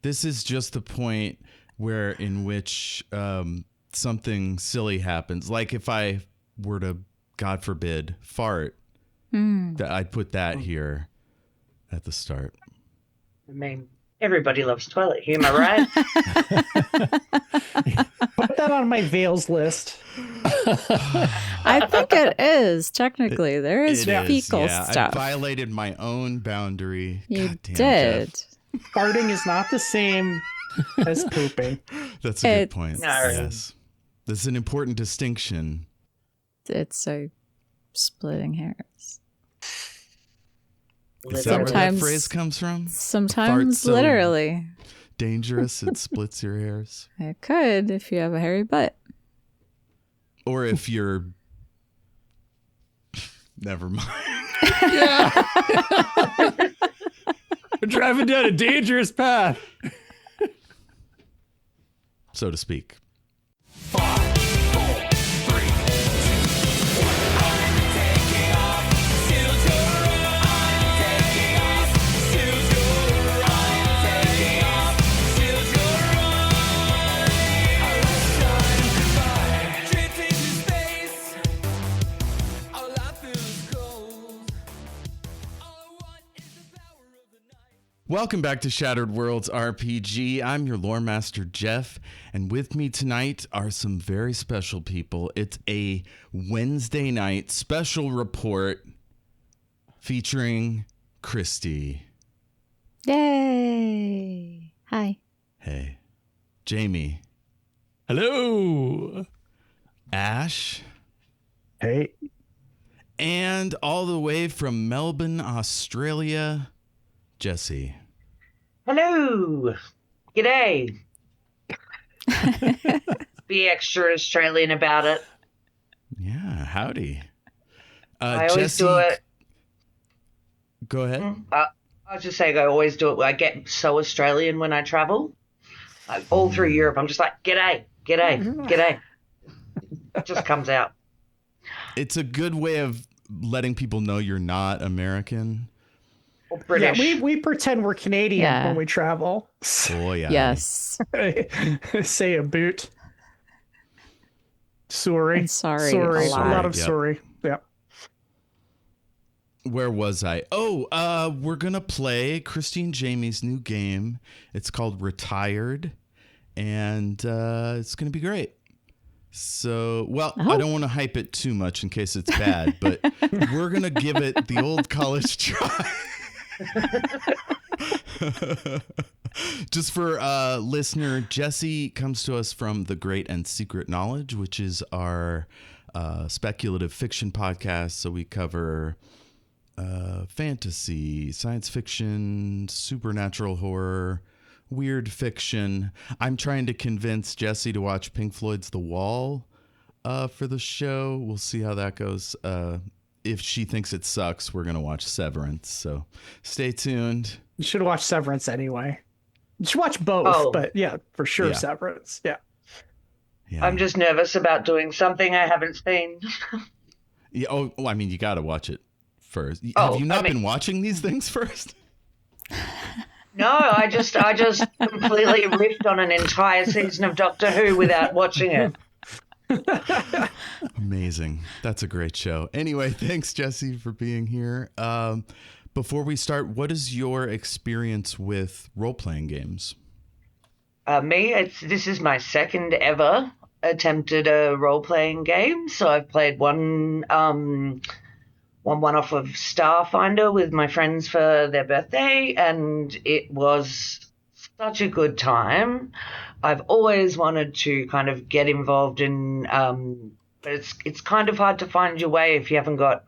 This is just the point in which something silly happens. Like if I were to, God forbid, fart, that I'd put that here at the start. I mean, everybody loves toilet humor, right? Put that on my veils list. I think it is, technically. There is fecal stuff. I violated my own boundary. You God damn, did. Jeff. Farting is not the same as pooping. That's a good point. No. Yes. This is an important distinction. It's a splitting hairs. Is that where that phrase comes from? Sometimes So literally. dangerous it splits your hairs. It could if you have a hairy butt. Or if you're... Never mind. We're driving down a dangerous path. So to speak. 5, 4, 3, 2, 1. I'm taking off, still to run. I'm taking off, still to run. I'm taking off, still to run. I was trying to drifting to space. All I feel is cold. All I want is the power of the night. Welcome back to Shattered Worlds RPG. I'm your lore master, Jeff, and with me tonight are some very special people. It's a Wednesday night special report featuring Kristy. Yay. Hi. Hey. Jayme. Hello. Ash. Hey. And all the way from Melbourne, Australia, Jessie. Hello. G'day. Be extra Australian about it. Yeah, howdy. I always Jessie, do it. Go ahead. I was just saying, I always do it. I get so Australian when I travel. Like, all through Europe, I'm just like, g'day, g'day, g'day. It just comes out. It's a good way of letting people know you're not American. Or British. Yeah, we pretend we're Canadian when we travel. Oh, yeah. Yes. Say a boot. Sorry. And sorry. Sorry. A lot. A lot of Yep. sorry. Yeah. Where was I? Oh, we're going to play Kristy and Jayme's new game. It's called Retired, and it's going to be great. So, well, I don't want to hype it too much in case it's bad, but we're going to give it the old college try. Just for listener, Jessie comes to us from The Great and Secret Knowledge, which is our speculative fiction podcast. So we cover fantasy, science fiction, supernatural horror, weird fiction. I'm trying to convince Jessie to watch Pink Floyd's The Wall for the show. We'll see how that goes. If she thinks it sucks, we're going to watch Severance. So stay tuned. You should watch Severance anyway. You should watch both, but yeah, for sure, Yeah. Severance. Yeah. Yeah. I'm just nervous about doing something I haven't seen. Yeah, I mean, you got to watch it first. Oh, Have you not I mean- been watching these things first? No, I just completely riffed on an entire season of Doctor Who without watching it. Amazing. That's a great show. Anyway, thanks, Jessie, for being here. Before we start, what is your experience with role-playing games? This is my second ever attempt at a role-playing game. So I've played one off of Starfinder with my friends for their birthday, and it was such a good time. I've always wanted to kind of get involved in, but it's kind of hard to find your way if you haven't got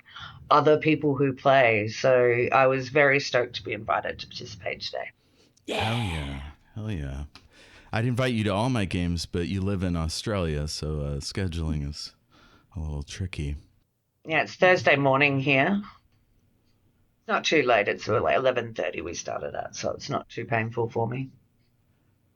other people who play. So I was very stoked to be invited to participate today. Hell yeah. I'd invite you to all my games, but you live in Australia, so scheduling is a little tricky. Yeah, it's Thursday morning here. It's not too late. It's like 11:30 we started at, so it's not too painful for me.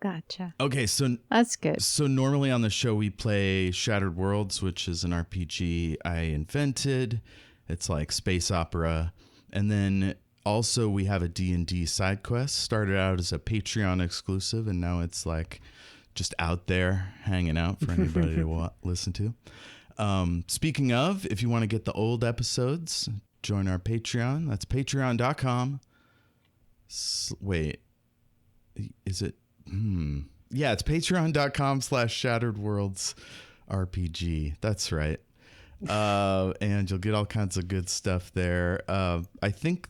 Gotcha. Okay, so That's good. So normally on the show we play Shattered Worlds, which is an RPG I invented. It's like space opera. And then Also, we have a D&D side quest. Started out as a Patreon exclusive, and now it's like just out there hanging out for anybody to listen to. Speaking of, if you want to get the old episodes, join our Patreon. That's patreon.com. Wait, is it? Yeah, it's patreon.com/Shattered Worlds RPG. That's right. And you'll get all kinds of good stuff there. I think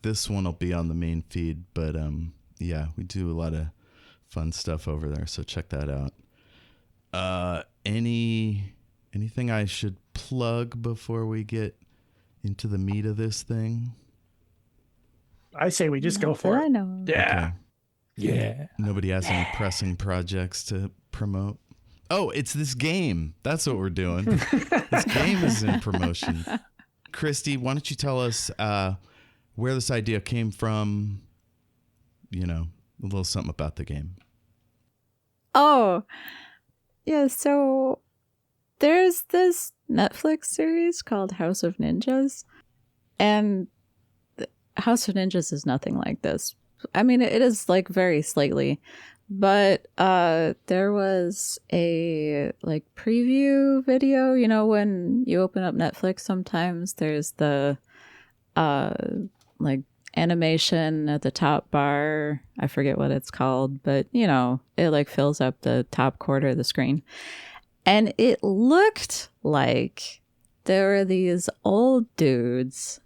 this one will be on the main feed, but yeah, we do a lot of fun stuff over there, so check that out. Anything I should plug before we get into the meat of this thing? I say we just go for I it. know. Yeah. Okay. Yeah. Nobody has any pressing projects to promote. Oh, it's this game. That's what we're doing. This game is in promotion. Kristy, why don't you tell us where this idea came from? You know, a little something about the game. Oh, yeah. So there's this Netflix series called House of Ninjas, and House of Ninjas is nothing like this. I mean, it is like very slightly, but there was a like preview video. You know, when you open up Netflix, sometimes there's the like animation at the top bar. I forget what it's called, but you know, it like fills up the top quarter of the screen. And it looked like there were these old dudes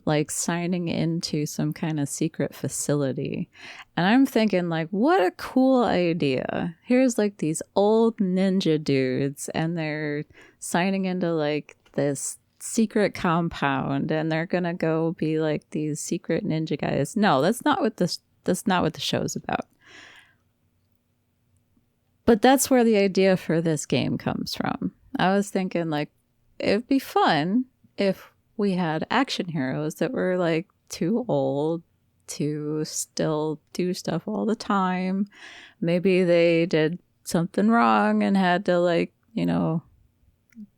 like signing into some kind of secret facility. And I'm thinking like, what a cool idea. Here's like these old ninja dudes and they're signing into like this secret compound and they're going to go be like these secret ninja guys. No, that's not what the show's about. But that's where the idea for this game comes from. I was thinking like, it'd be fun if we had action heroes that were like too old to still do stuff all the time. Maybe they did something wrong and had to like, you know,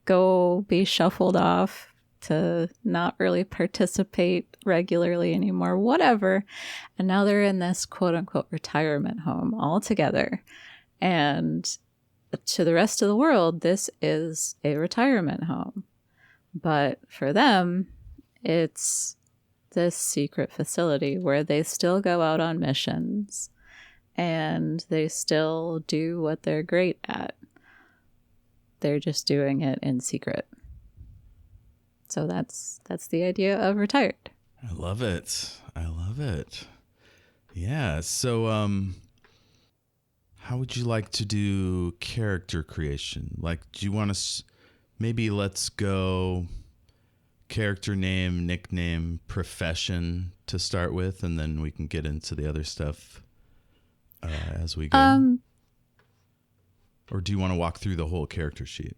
go be shuffled off to not really participate regularly anymore, whatever. And now they're in this quote unquote retirement home all together. And to the rest of the world, this is a retirement home. But for them, it's this secret facility where they still go out on missions and they still do what they're great at. They're just doing it in secret. So that's the idea of Retired. I love it. I love it. Yeah. So, how would you like to do character creation? Like, do you want to maybe let's go character name, nickname, profession to start with, and then we can get into the other stuff as we go? Or do you want to walk through the whole character sheet?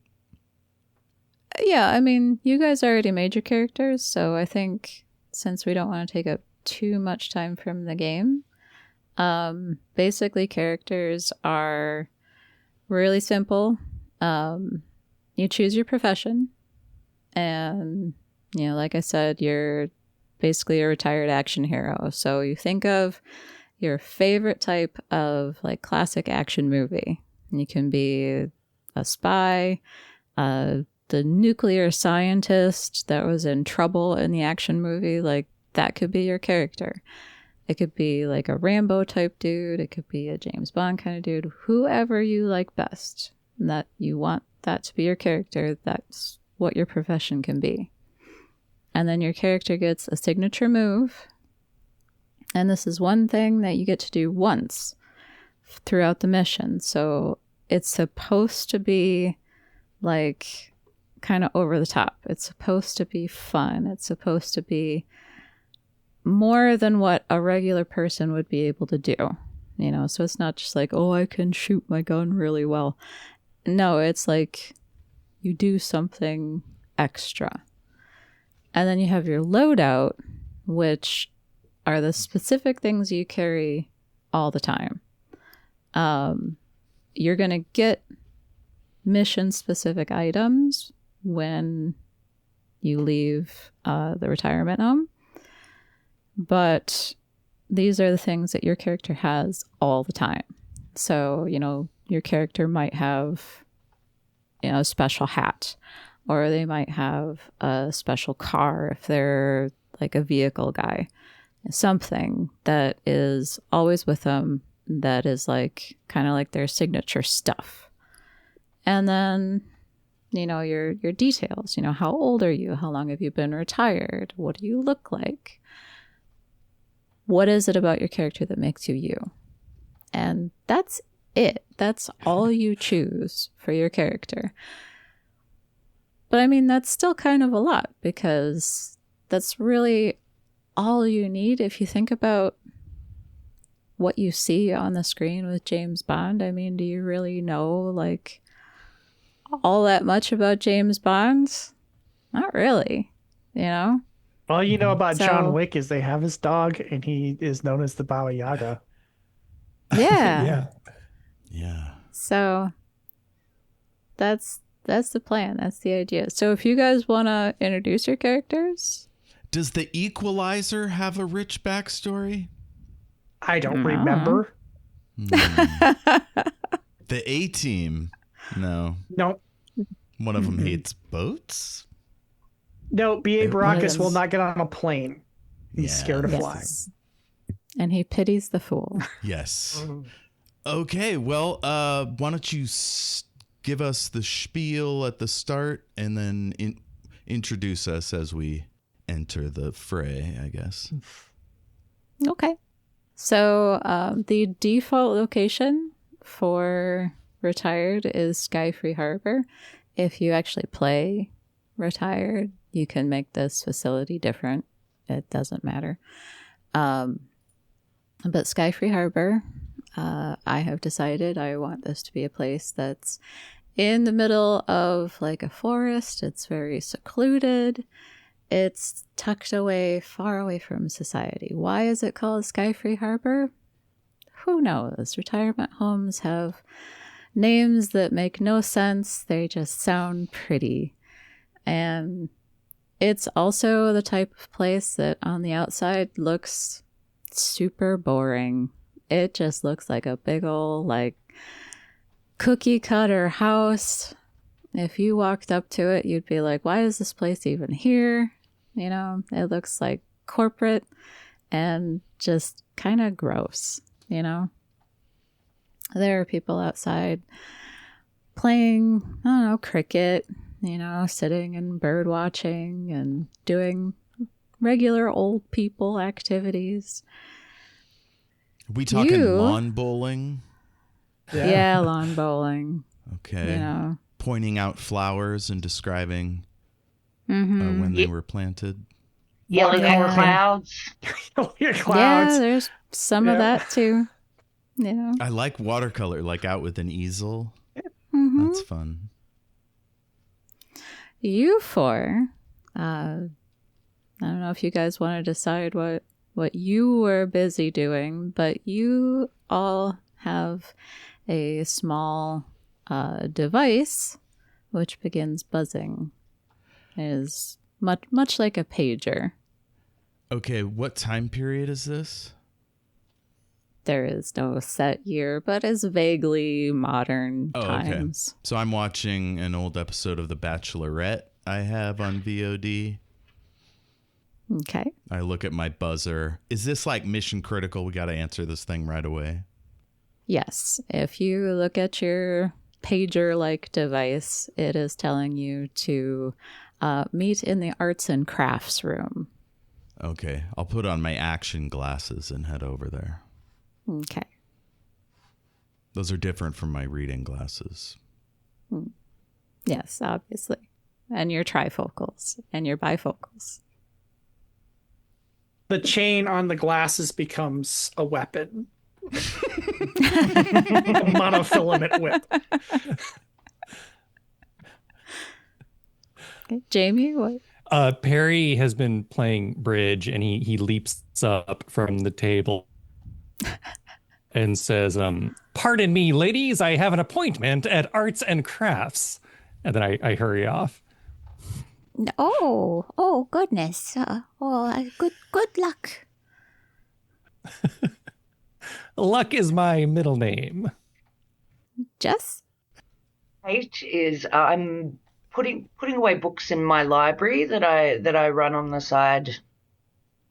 Yeah, I mean, you guys already made your characters, so I think since we don't want to take up too much time from the game, basically characters are really simple. You choose your profession, and, you know, like I said, you're basically a retired action hero. So you think of your favorite type of like classic action movie. You can be a spy, the nuclear scientist that was in trouble in the action movie. Like, that could be your character. It could be like a Rambo type dude. It could be a James Bond kind of dude. Whoever you like best, that you want that to be your character, that's what your profession can be. And then your character gets a signature move. And this is one thing that you get to do once throughout the mission. So it's supposed to be like kind of over the top. It's supposed to be fun. It's supposed to be more than what a regular person would be able to do. You know, so it's not just like, oh, I can shoot my gun really well. No, it's like you do something extra. And then you have your loadout, which are the specific things you carry all the time. You're going to get mission-specific items when you leave the retirement home. But these are the things that your character has all the time. So, your character might have, a special hat, or they might have a special car if they're like a vehicle guy. Something that is always with them that is like kind of like their signature stuff. And then, your details, how old are you? How long have you been retired? What do you look like? What is it about your character that makes you you? And that's it. That's all you choose for your character. But I mean, that's still kind of a lot, because that's really all you need if you think about what you see on the screen with James Bond. I mean, do you really know like all that much about James Bond? Not really, All you know about So- John Wick is they have his dog, and he is known as the Baba Yaga. Yeah. Yeah. So that's the plan. That's the idea. So if you guys want to introduce your characters. Does the Equalizer have a rich backstory? I don't No. remember. The A-Team? No. No, One of them hates boats? no. B.A. One of Baracus will them's- not get on a plane. He's Yeah. scared of flying. Yes. And he pities the fool. Yes. Okay, well, why don't you give us the spiel at the start and then introduce us as we enter the fray, I guess. Okay. So the default location for Retired is Sky Free Harbor. If you actually play Retired, you can make this facility different. It doesn't matter. But Sky Free Harbor, I have decided I want this to be a place that's in the middle of like a forest. It's very secluded. It's tucked away, far away from society. Why is it called Sky Free Harbor? Who knows? Retirement homes have names that make no sense. They just sound pretty. And it's also the type of place that on the outside looks super boring. It just looks like a big old like cookie cutter house. If you walked up to it, you'd be like, why is this place even here? It looks like corporate and just kind of gross, There are people outside playing, I don't know, cricket, sitting and bird watching and doing regular old people activities. We talking You- lawn bowling? Yeah, lawn bowling, Okay. Pointing out flowers and describing Mhm. when they were planted. Yelling at Yeah. clouds. Your Yeah, clouds. there's some of Yeah. that too. I like watercolor, like out with an easel. Mhm. That's fun. You four, I don't know if you guys want to decide what you were busy doing, but you all have a small device which begins buzzing. It is much like a pager. Okay, what time period is this? There is no set year, but is vaguely modern Oh, okay. times. So I'm watching an old episode of The Bachelorette I have on VOD. Okay. I look at my buzzer. Is this like mission critical? We got to answer this thing right away. Yes. If you look at your pager-like device, it is telling you to meet in the arts and crafts room. Okay, I'll put on my action glasses and head over there. Okay. Those are different from my reading glasses. Yes, obviously. And your trifocals and your bifocals. The chain on the glasses becomes a weapon. A monofilament whip. Okay. Jayme, what? Perry has been playing bridge, and he leaps up from the table and says, "Pardon me, ladies, I have an appointment at Arts and Crafts." And then I hurry off. Oh goodness. Good luck. Luck is my middle name. Jess? Kate is I'm putting away books in my library that I run on the side,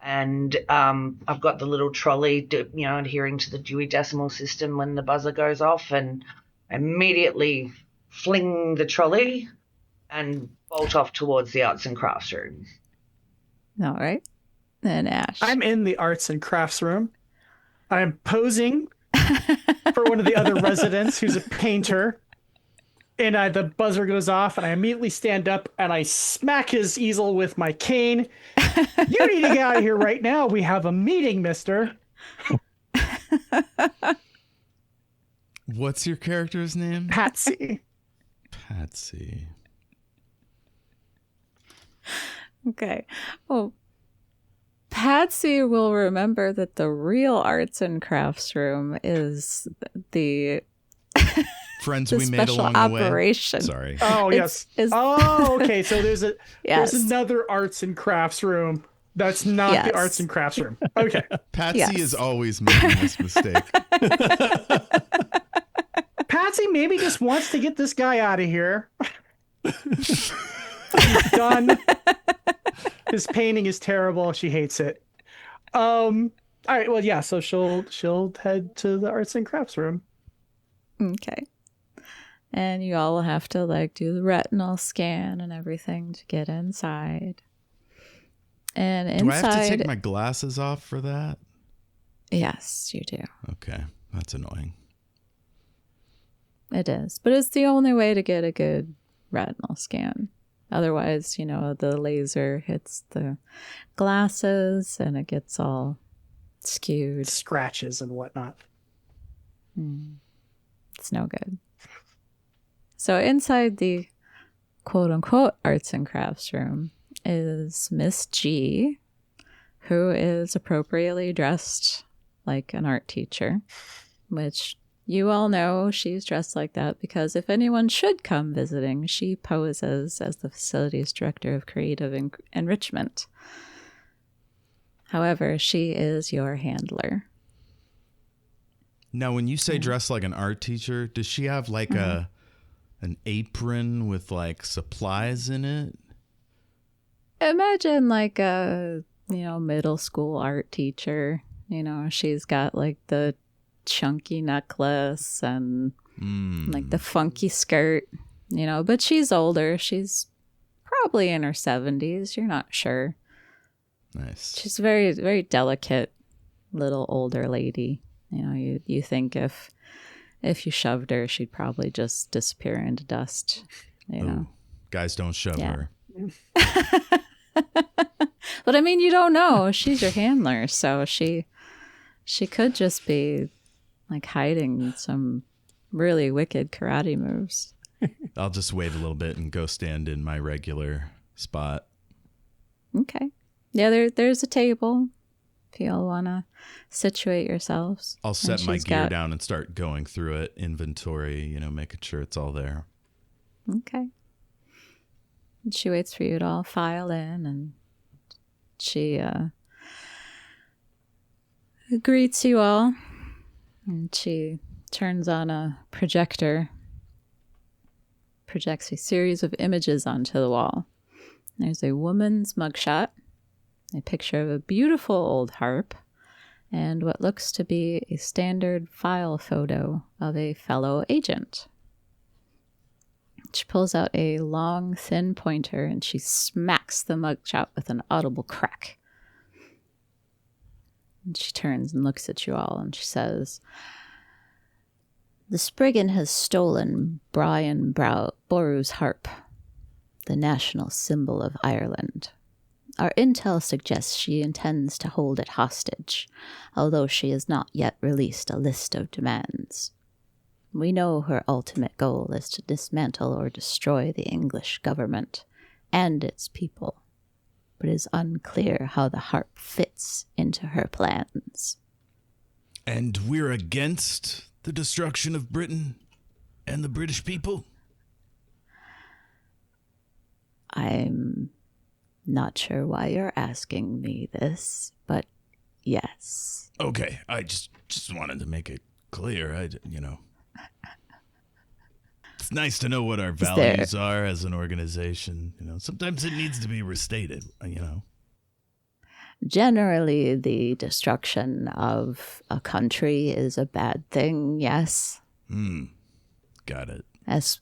and I've got the little trolley, adhering to the Dewey Decimal System when the buzzer goes off, and immediately fling the trolley and bolt off towards the arts and crafts room. All right. And Ash. I'm in the arts and crafts room. I'm posing for one of the other residents who's a painter. And the buzzer goes off, and I immediately stand up and I smack his easel with my cane. You need to get out of here right now. We have a meeting, mister. What's your character's name? Patsy. Patsy. Okay. Well, Patsy will remember that the real arts and crafts room is the Friends the we made special along the way. operation. Sorry. Oh, yes. Is- Oh, okay. So there's Yes. another arts and crafts room. That's not Yes. the arts and crafts room. Okay. Patsy Yes. is always making this mistake. Patsy maybe just wants to get this guy out of here. He's done. His painting is terrible. She hates it. All right. Well, yeah. So she'll head to the arts and crafts room. Okay. And you all will have to do the retinal scan and everything to get inside. And Do I inside, have to take my glasses off for that? yes, you do. Okay. That's annoying. It is. But it's the only way to get a good retinal scan. Otherwise, the laser hits the glasses and it gets all skewed. Scratches and whatnot. It's no good. So inside the quote-unquote arts and crafts room is Miss G, who is appropriately dressed like an art teacher, which you all know she's dressed like that because if anyone should come visiting, she poses as the facilities director of creative enrichment. However, she is your handler. Now, when you say dress like an art teacher, does she have an apron with supplies in it? Imagine a middle school art teacher. She's got the chunky necklace and the funky skirt, but she's older. She's probably in her 70s. You're not sure. Nice. She's a very, very delicate little older lady. You think if you shoved her, she'd probably just disappear into dust. Ooh, guys, don't shove her. But I mean, you don't know. She's your handler, so she could just be hiding some really wicked karate moves. I'll just wait a little bit and go stand in my regular spot. Okay. Yeah, there's a table if you all want to situate yourselves. I'll set And my she's gear down and start going through it, inventory, making sure it's all there. Okay. And she waits for you to all file in, and she greets you all, and she turns on a projector, projects a series of images onto the wall. There's a woman's mugshot, a picture of a beautiful old harp, and what looks to be a standard file photo of a fellow agent. She pulls out a long, thin pointer and she smacks the mugshot with an audible crack. And she turns and looks at you all and she says, "The Spriggan has stolen Brian Boru's harp, the national symbol of Ireland. Our intel suggests she intends to hold it hostage, although she has not yet released a list of demands. We know her ultimate goal is to dismantle or destroy the English government and its people, but it is unclear how the harp fits into her plans." And we're against the destruction of Britain and the British people? I'm not sure why you're asking me this, but Yes. Okay, I just wanted to make it clear. It's nice to know what our values are as an organization. Sometimes it needs to be restated. Generally, the destruction of a country is a bad thing, yes. Got it.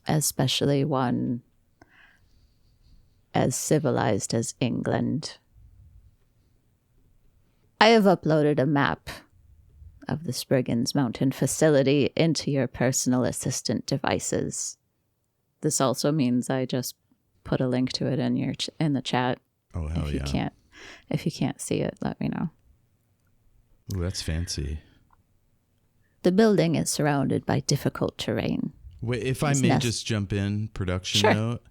Especially one as civilized as England. I have uploaded a map of the Spriggans Mountain facility into your personal assistant devices. This also means I just put a link to it in the chat. Oh, hell yeah. If you can't see it, let me know. Ooh, that's fancy. The building is surrounded by difficult terrain. Wait, if I may just jump in, production note.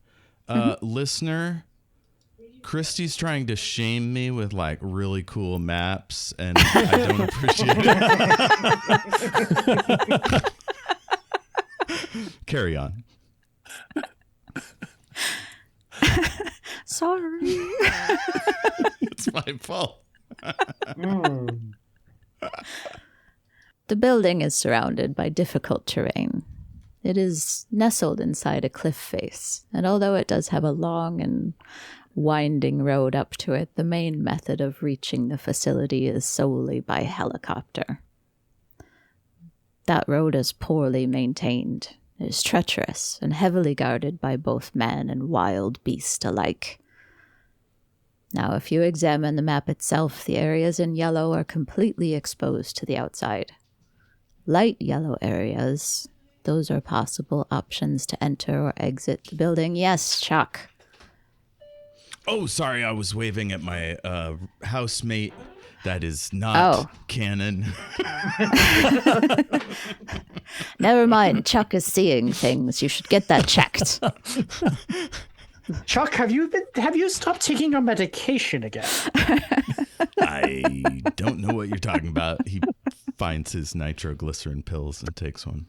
Listener, Kristy's trying to shame me with like really cool maps, and I don't appreciate it. Carry on. Sorry. It's my fault. The building is surrounded by difficult terrain. It is nestled inside a cliff face, and although it does have a long and winding road up to it, the main method of reaching the facility is solely by helicopter. That road is poorly maintained. It is treacherous and heavily guarded by both man and wild beast alike. Now, if you examine the map itself, the areas in yellow are completely exposed to the outside. Light yellow areas, those are possible options to enter or exit the building. Yes, Chuck. Oh, sorry, I was waving at my housemate. That is not canon. Never mind, Chuck is seeing things. You should get that checked. Chuck, have you stopped taking your medication again? I don't know what you're talking about. He finds his nitroglycerin pills and takes one.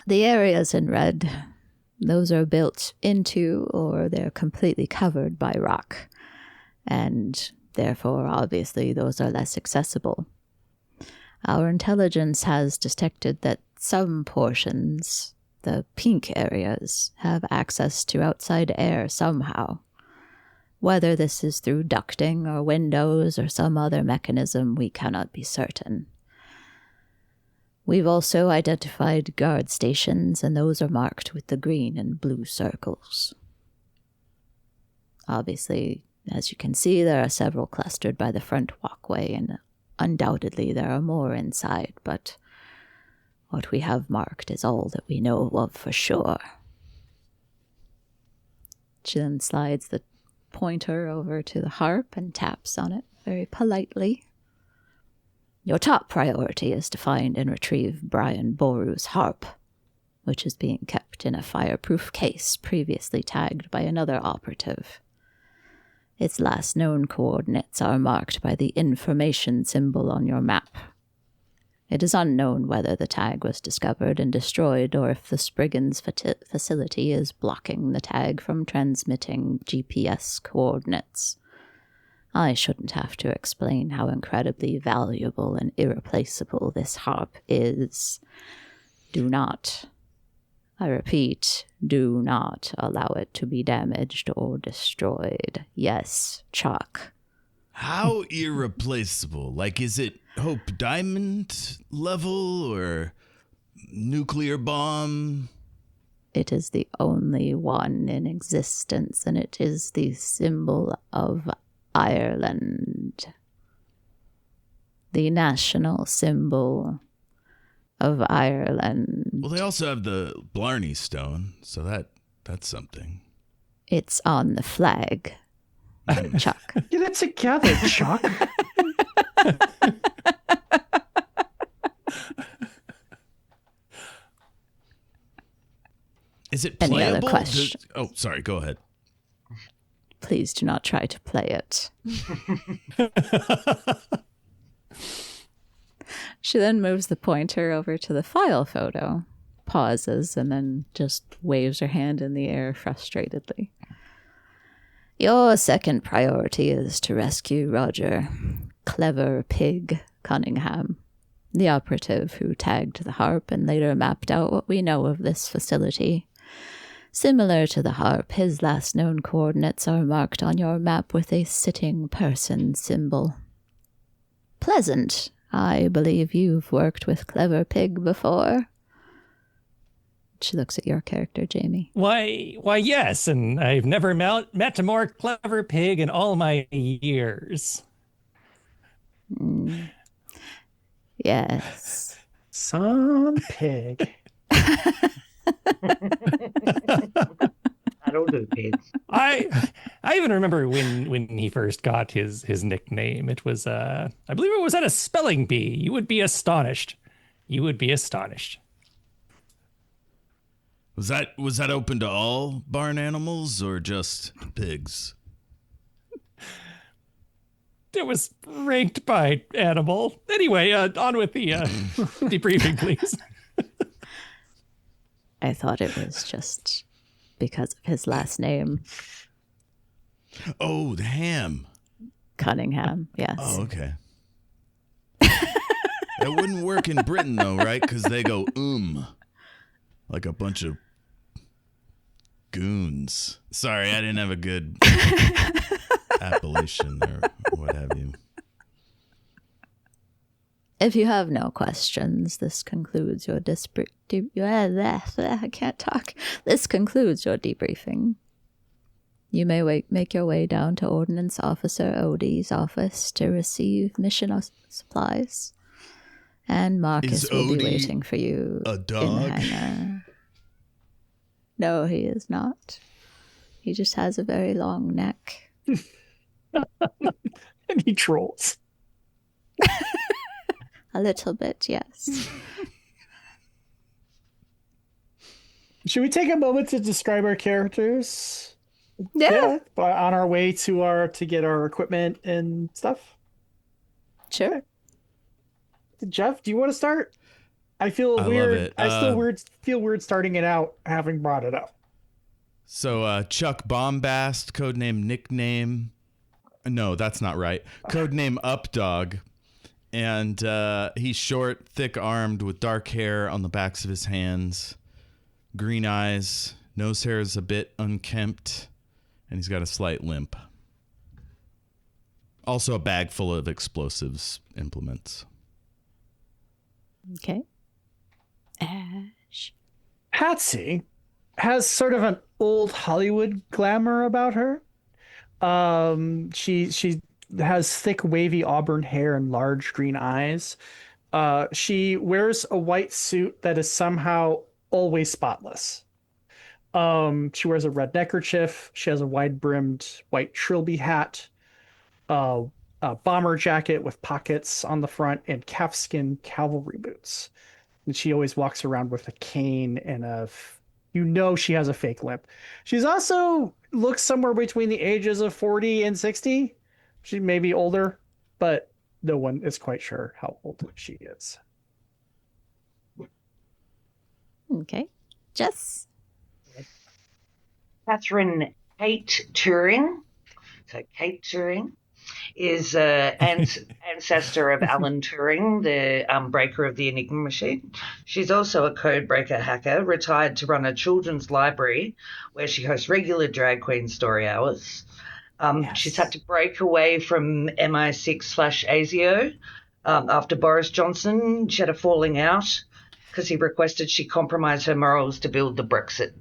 The areas in red, those are built into or they're completely covered by rock. And therefore, obviously, those are less accessible. Our intelligence has detected that some portions, the pink areas, have access to outside air somehow. Whether this is through ducting or windows or some other mechanism, we cannot be certain. We've also identified guard stations, and those are marked with the green and blue circles. Obviously, as you can see, there are several clustered by the front walkway, and undoubtedly there are more inside, but what we have marked is all that we know of for sure. She then slides the pointer over to the harp and taps on it very politely. Your top priority is to find and retrieve Brian Boru's harp, which is being kept in a fireproof case previously tagged by another operative. Its last known coordinates are marked by the information symbol on your map. It is unknown whether the tag was discovered and destroyed or if the Spriggans facility is blocking the tag from transmitting GPS coordinates. I shouldn't have to explain how incredibly valuable and irreplaceable this harp is. Do not, I repeat, do not allow it to be damaged or destroyed. Yes, Chuck. How irreplaceable? Like, is it Hope Diamond level or nuclear bomb? It is the only one in existence, and it is the symbol of Ireland. The national symbol of Ireland. Well, they also have the Blarney Stone, so that's something. It's on the flag, Chuck. Get it together, Chuck. Is it Any playable? other questions? Oh, sorry, go ahead. Please do not try to play it. She then moves the pointer over to the file photo, pauses, and then just waves her hand in the air frustratedly. Your second priority is to rescue Roger, Clever Pig Cunningham, the operative who tagged the harp and later mapped out what we know of this facility. Similar to the harp, his last known coordinates are marked on your map with a sitting person symbol. Pleasant. I believe you've worked with Clever Pig before. She looks at your character, Jayme. Why, yes, and I've never met a more clever pig in all my years. Yes. Some pig. That'll do, kids. I even remember when he first got his nickname. It was I believe it was at a spelling bee. You would be astonished. You would be astonished. Was that open to all barn animals or just pigs? It was ranked by animal. Anyway, on with the debriefing, please. I thought it was just because of his last name, Oh, the ham. Cunningham. Yes. Oh, okay. It wouldn't work in Britain though, right? Because they go like a bunch of goons. Sorry, I didn't have a good appellation or what have you. If you have no questions, this concludes your I can't talk. This concludes your debriefing. You may make your way down to Ordnance Officer Odie's office to receive mission supplies. And Marcus Is will be Odie waiting for you a in the dog? hangar. No, he is not. He just has a very long neck. And he trolls. A little bit, yes. Should we take a moment to describe our characters? Yeah. On our way to get our equipment and stuff. Sure. Jeff, do you want to start? I feel I weird. love it. I still feel weird starting it out having brought it up. So Chuck Bombast, codename nickname. No, that's not right. Codename Updog. And he's short, thick-armed with dark hair on the backs of his hands, green eyes, nose hair is a bit unkempt, and he's got a slight limp. Also a bag full of explosives implements. Okay. Ash. Patsy has sort of an old Hollywood glamour about her. She has thick, wavy auburn hair and large green eyes. She wears a white suit that is somehow always spotless. She wears a red neckerchief. She has a wide-brimmed white trilby hat, a bomber jacket with pockets on the front, and calfskin cavalry boots. And she always walks around with a cane and she has a fake limp. She's also looks somewhere between the ages of 40 and 60. She may be older, but no one is quite sure how old she is. Okay. Jess. Katherine Kate Turing. So Kate Turing is ancestor of Alan Turing, the breaker of the Enigma machine. She's also a codebreaker hacker, retired to run a children's library where she hosts regular drag queen story hours. Yes. She's had to break away from MI6/ASIO after Boris Johnson. She had a falling out because he requested she compromise her morals to build the Brexit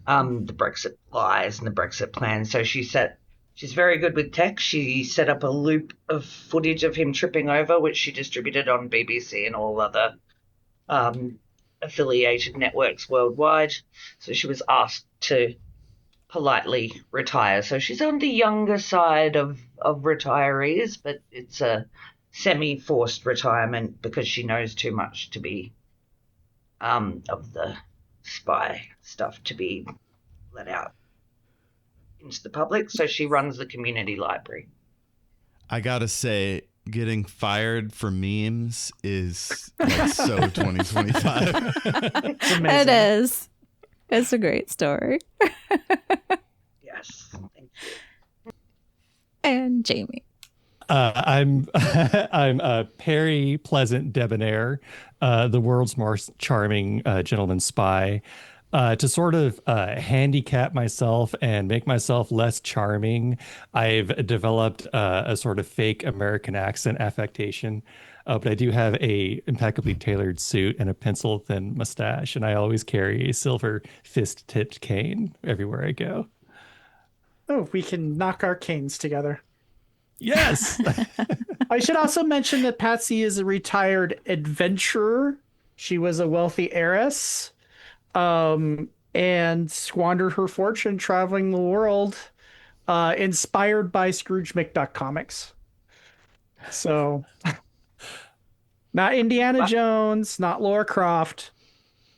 lies and the Brexit plan. So she's very good with tech. She set up a loop of footage of him tripping over, which she distributed on BBC and all other affiliated networks worldwide. So she was asked to politely retire. So she's on the younger side of retirees, but it's a semi-forced retirement because she knows too much to be of the spy stuff to be let out into the public. So she runs the community library. I gotta say, getting fired for memes is like so 2025. It's amazing. It is. It's a great story. Yes. Thank you. And Jayme. I'm a Perry Pleasant Debonair, the world's most charming gentleman spy. To sort of handicap myself and make myself less charming, I've developed a sort of fake American accent affectation. But I do have a impeccably tailored suit and a pencil-thin mustache, and I always carry a silver fist-tipped cane everywhere I go. Oh, we can knock our canes together. Yes. I should also mention that Patsy is a retired adventurer. She was a wealthy heiress, and squandered her fortune traveling the world, inspired by Scrooge McDuck comics. So, not Indiana Jones, not Laura Croft,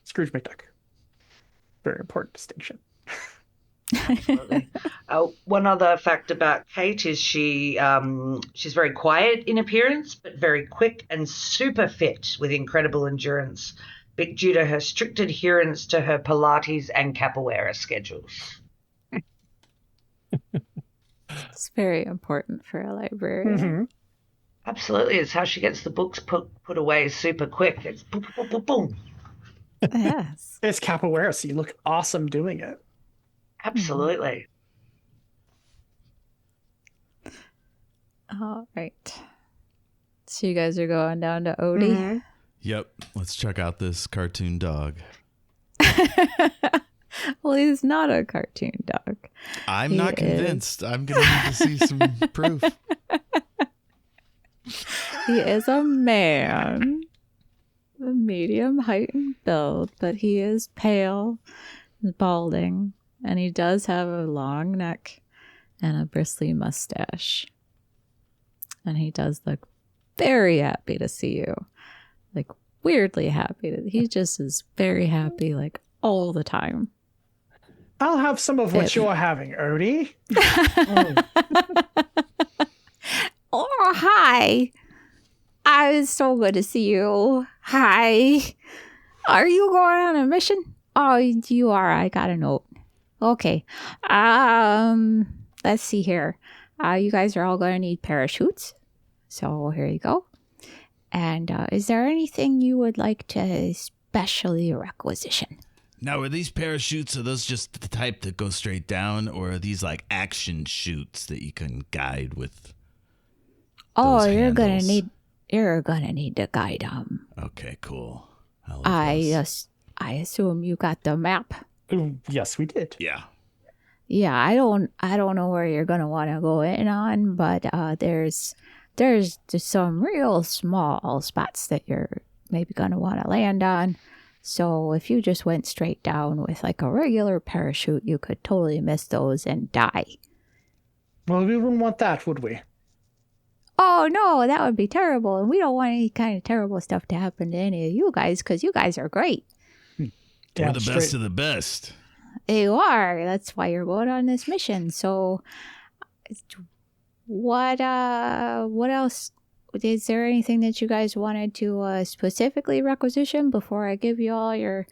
Scrooge McDuck. Very important distinction. Absolutely. One other fact about Kate is she's very quiet in appearance, but very quick and super fit with incredible endurance, due to her strict adherence to her Pilates and capoeira schedules. It's very important for a librarian. Mm-hmm. Absolutely. It's how she gets the books put away super quick. It's boom, boom, boom, boom. Yes. It's capoeira, so you look awesome doing it. Absolutely. All right. So you guys are going down to Odie. Mm-hmm. Yep. Let's check out this cartoon dog. Well, he's not a cartoon dog. I'm He not convinced. I'm going to need to see some proof. He is a man, a medium height and build, but he is pale, balding, and he does have a long neck and a bristly mustache. And he does look very happy to see you. Like, weirdly happy. He just is very happy, like, all the time. I'll have some of what you're having, Odie. Oh, hi. It's so good to see you. Hi. Are you going on a mission? Oh, you are. I got a note. Okay. Let's see here. You guys are all going to need parachutes. So here you go. And is there anything you would like to specially requisition? Now, are these parachutes, are those just the type that go straight down, or are these like action chutes that you can guide with? Oh, those you're gonna handles? need to guide them. Okay, cool. love I those. assume you got the map. Yes, we did. Yeah. Yeah, I don't know where you're gonna want to go in on, but there's just some real small spots that you're maybe gonna want to land on. So if you just went straight down with like a regular parachute, you could totally miss those and die. Well, we wouldn't want that, would we? Oh no, that would be terrible, and we don't want any kind of terrible stuff to happen to any of you guys because you guys are great. We're the best of the best. You are. That's why you're going on this mission. So, what else? Is there anything that you guys wanted to specifically requisition before I give you all your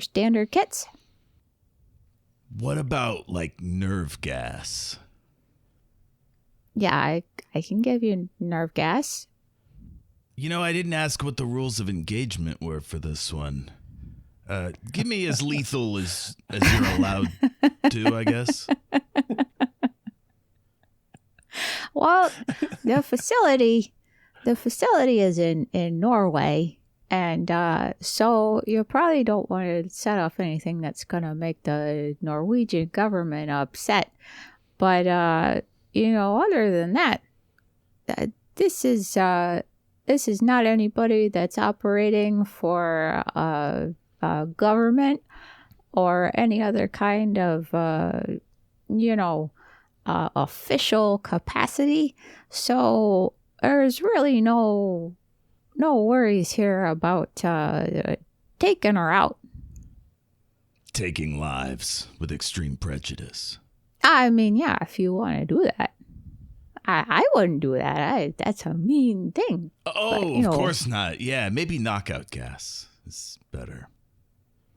standard kits? What about like nerve gas? Yeah, I can give you nerve gas. You know, I didn't ask what the rules of engagement were for this one. Give me as lethal as you're allowed to, I guess. Well, the facility is in Norway, and so you probably don't want to set off anything that's gonna make the Norwegian government upset. But other than that, this is not anybody that's operating for government or any other kind of official capacity. So there's really no worries here about taking her out. Taking lives with extreme prejudice. I mean, yeah, if you want to do that. I wouldn't do that. That's a mean thing. Oh, of course not. Yeah, maybe knockout gas is better.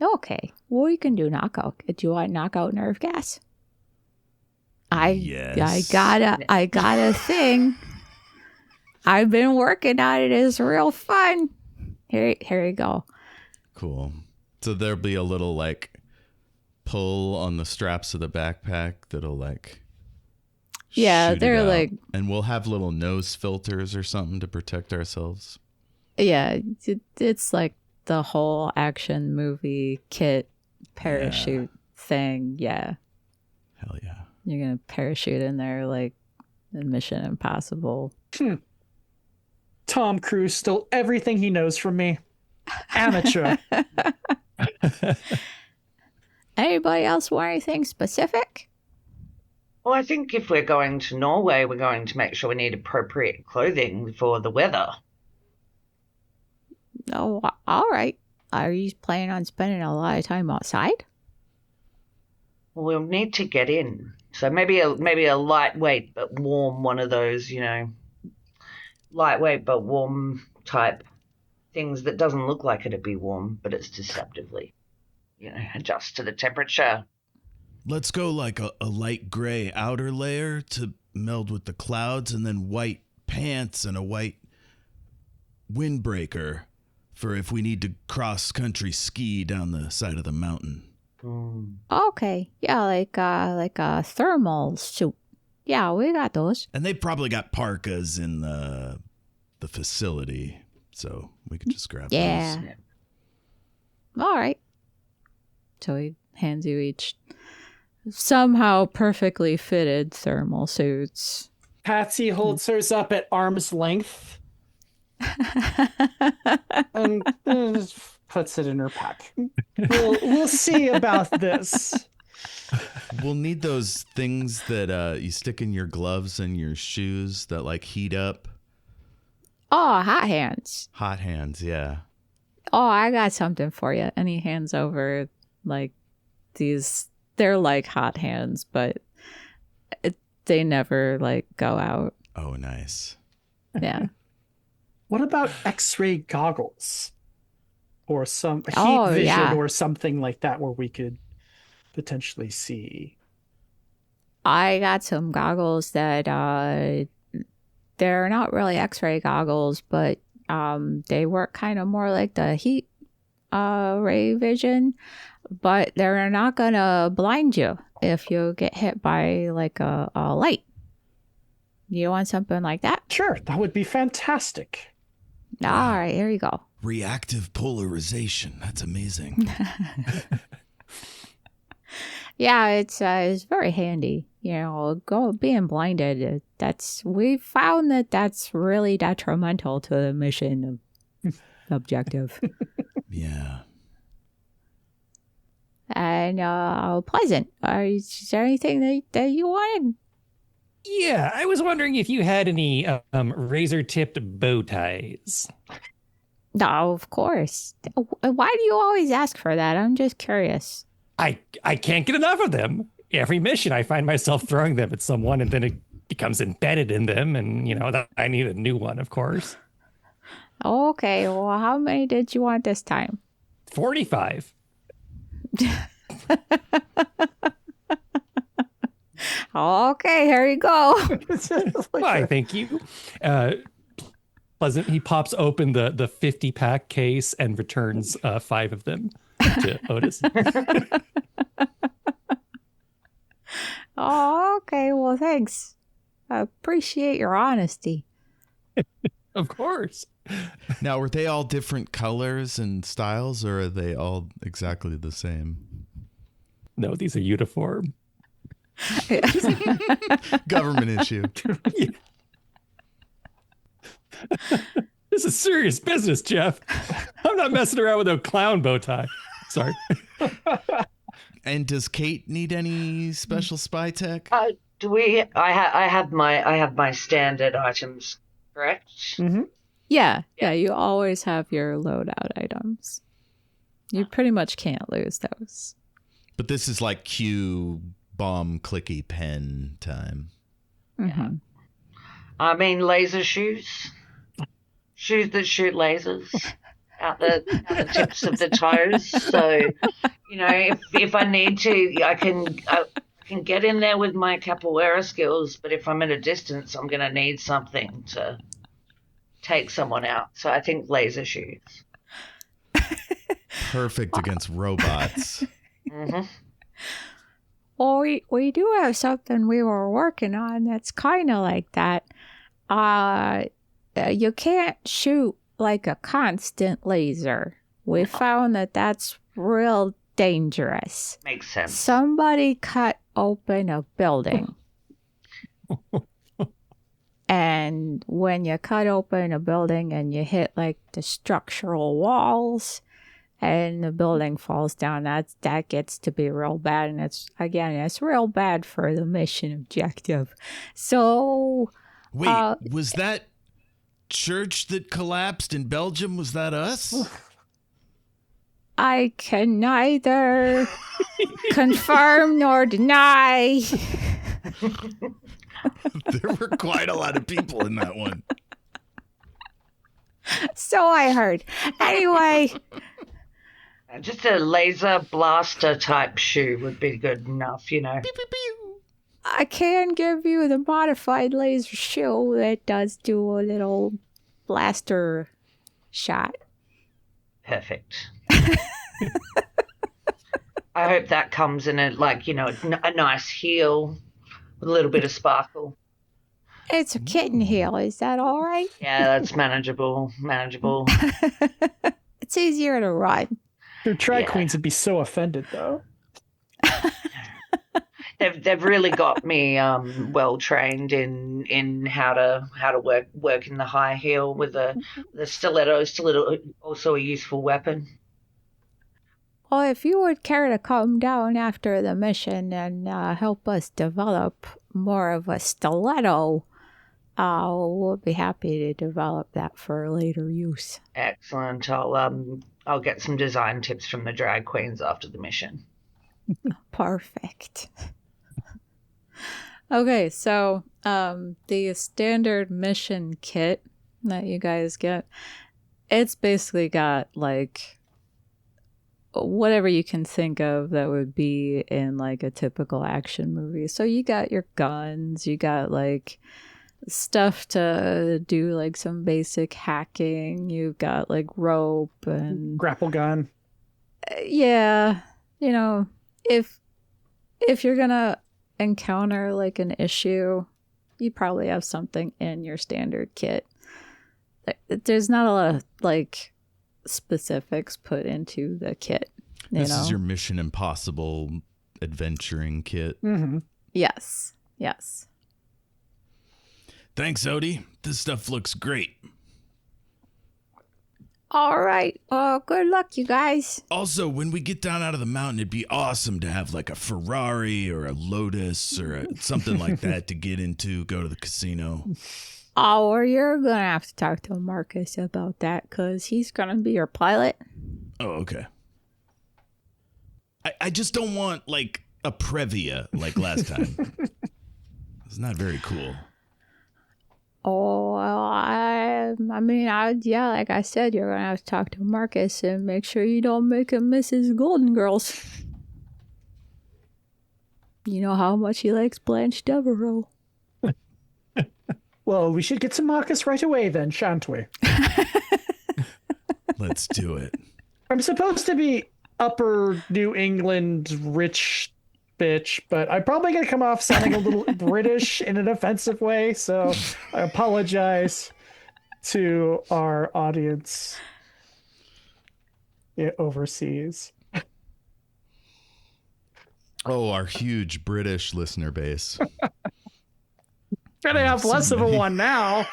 Okay, well, you can do knockout. Do you want knockout nerve gas? Yes. I got a thing. I've been working on it. It's real fun. Here you go. Cool. So there'll be a little like pull on the straps of the backpack that'll like Yeah, shoot it they're out. like, and we'll have little nose filters or something to protect ourselves. yeah, it's like the whole action movie kit parachute thing. Yeah, Hell yeah. you're gonna parachute in there like in Mission Impossible. Tom Cruise stole everything he knows from me. Amateur. Anybody else want anything specific? Well, I think if we're going to Norway, we're going to make sure we need appropriate clothing for the weather. Oh, all right. Are you planning on spending a lot of time outside? Well, we'll need to get in. So maybe a lightweight but warm one of those, lightweight but warm type things that doesn't look like it'd be warm, but it's deceptively, adjust to the temperature. Let's go like a light gray outer layer to meld with the clouds, and then white pants and a white windbreaker for if we need to cross country ski down the side of the mountain. Okay. Yeah, like a thermal suit. Yeah, we got those. And they probably got parkas in the facility, so we could just grab Yeah. those. All right. So he hands you each somehow perfectly fitted thermal suits. Patsy holds hers up at arm's length and just puts it in her pack. We'll see about this. We'll need those things that you stick in your gloves and your shoes that like heat up. Oh, hot hands. Hot hands, yeah. Oh, I got something for you. And he hands over like these. They're like hot hands, but they never like go out. Oh, nice. Yeah. What about X-ray goggles? Or some heat vision yeah. or something like that where we could potentially see. I got some goggles that they're not really X-ray goggles, but they work kind of more like the heat ray vision, but they're not gonna blind you if you get hit by like a light. You want something like that? Sure, that would be fantastic. All right, here you go. Reactive polarization. That's amazing. Yeah, it's very handy. Being blinded. We found that's really detrimental to the mission objective. Yeah. And Pleasant, is there anything that you wanted? Yeah, I was wondering if you had any razor-tipped bow ties. No, of course. Why do you always ask for that? I'm just curious. I can't get enough of them. Every mission, I find myself throwing them at someone, and then it becomes embedded in them, and I need a new one, of course. Okay, well, how many did you want this time? 45. Okay, here you go. Why, thank you. Pleasant, he pops open the 50-pack case and returns 5 of them to Otis. Oh, okay, well, thanks. I appreciate your honesty. Of course. Now, were they all different colors and styles, or are they all exactly the same? No, these are uniform. Government issue. This is serious business, Jeff. I'm not messing around with a clown bow tie. Sorry. And does Kate need any special spy tech? Do we? I have my standard items, correct? Mm-hmm. Yeah, you always have your loadout items. You pretty much can't lose those. But this is like Q bomb clicky pen time. Mm-hmm. I mean, laser shoes that shoot lasers out the tips of the toes. So, if I need to, I can can get in there with my capoeira skills, but if I'm at a distance, I'm going to need something to take someone out. So I think laser shoes. Perfect against robots. Hmm. Well, we do have something we were working on that's kind of like that. You can't shoot like a constant laser. We found that that's real dangerous. Makes sense. Somebody cut open a building. And when you cut open a building and you hit like the structural walls and the building falls down, that gets to be real bad. And it's real bad for the mission objective. So Wait, was that church that collapsed in Belgium? Was that us? I can neither confirm nor deny. There were quite a lot of people in that one. So I heard. Anyway, Just a laser blaster type shoe would be good enough, you know. I can give you the modified laser shoe that does do a little blaster shot. Perfect. I hope that comes in a, like, you know, a nice heel with a little bit of sparkle. It's a kitten heel. Is that all right? Yeah, that's manageable. Manageable. It's easier to run. Your drag Yeah. queens would be so offended, though. They've really got me well trained in how to work in the high heel with the stiletto. Stiletto also a useful weapon. Well, if you would care to come down after the mission and help us develop more of a stiletto, we'll be happy to develop that for later use. Excellent. I'll get some design tips from the drag queens after the mission. Perfect. Okay, so the standard mission kit that you guys get, it's basically got like whatever you can think of that would be in like a typical action movie. So you got your guns, you got like stuff to do like some basic hacking, you've got like rope and Grapple gun. yeah, you know, if you're gonna encounter like an issue, you probably have something in your standard kit. There's not a lot of like specifics put into the kit. This know? is your Mission Impossible adventuring kit. Mm-hmm. Yes. Thanks, Odie. This stuff looks great. All right. Well, good luck, you guys. Also, when we get down out of the mountain, it'd be awesome to have like a Ferrari or a Lotus or something like that to get into, go to the casino. Oh, or you're gonna have to talk to Marcus about that because he's gonna be your pilot. Oh, okay. I just don't want like a Previa like last time. It's not very cool. Oh, well, yeah, like I said, you're gonna have to talk to Marcus and make sure you don't make him miss his Golden Girls. You know how much he likes Blanche Devereaux. Well, we should get to Marcus right away then, shan't we? Let's do it. I'm supposed to be upper New England rich bitch, but I'm probably going to come off sounding a little British in an offensive way, so I apologize to our audience overseas. Oh, our huge British listener base. Trying to have less of a one now.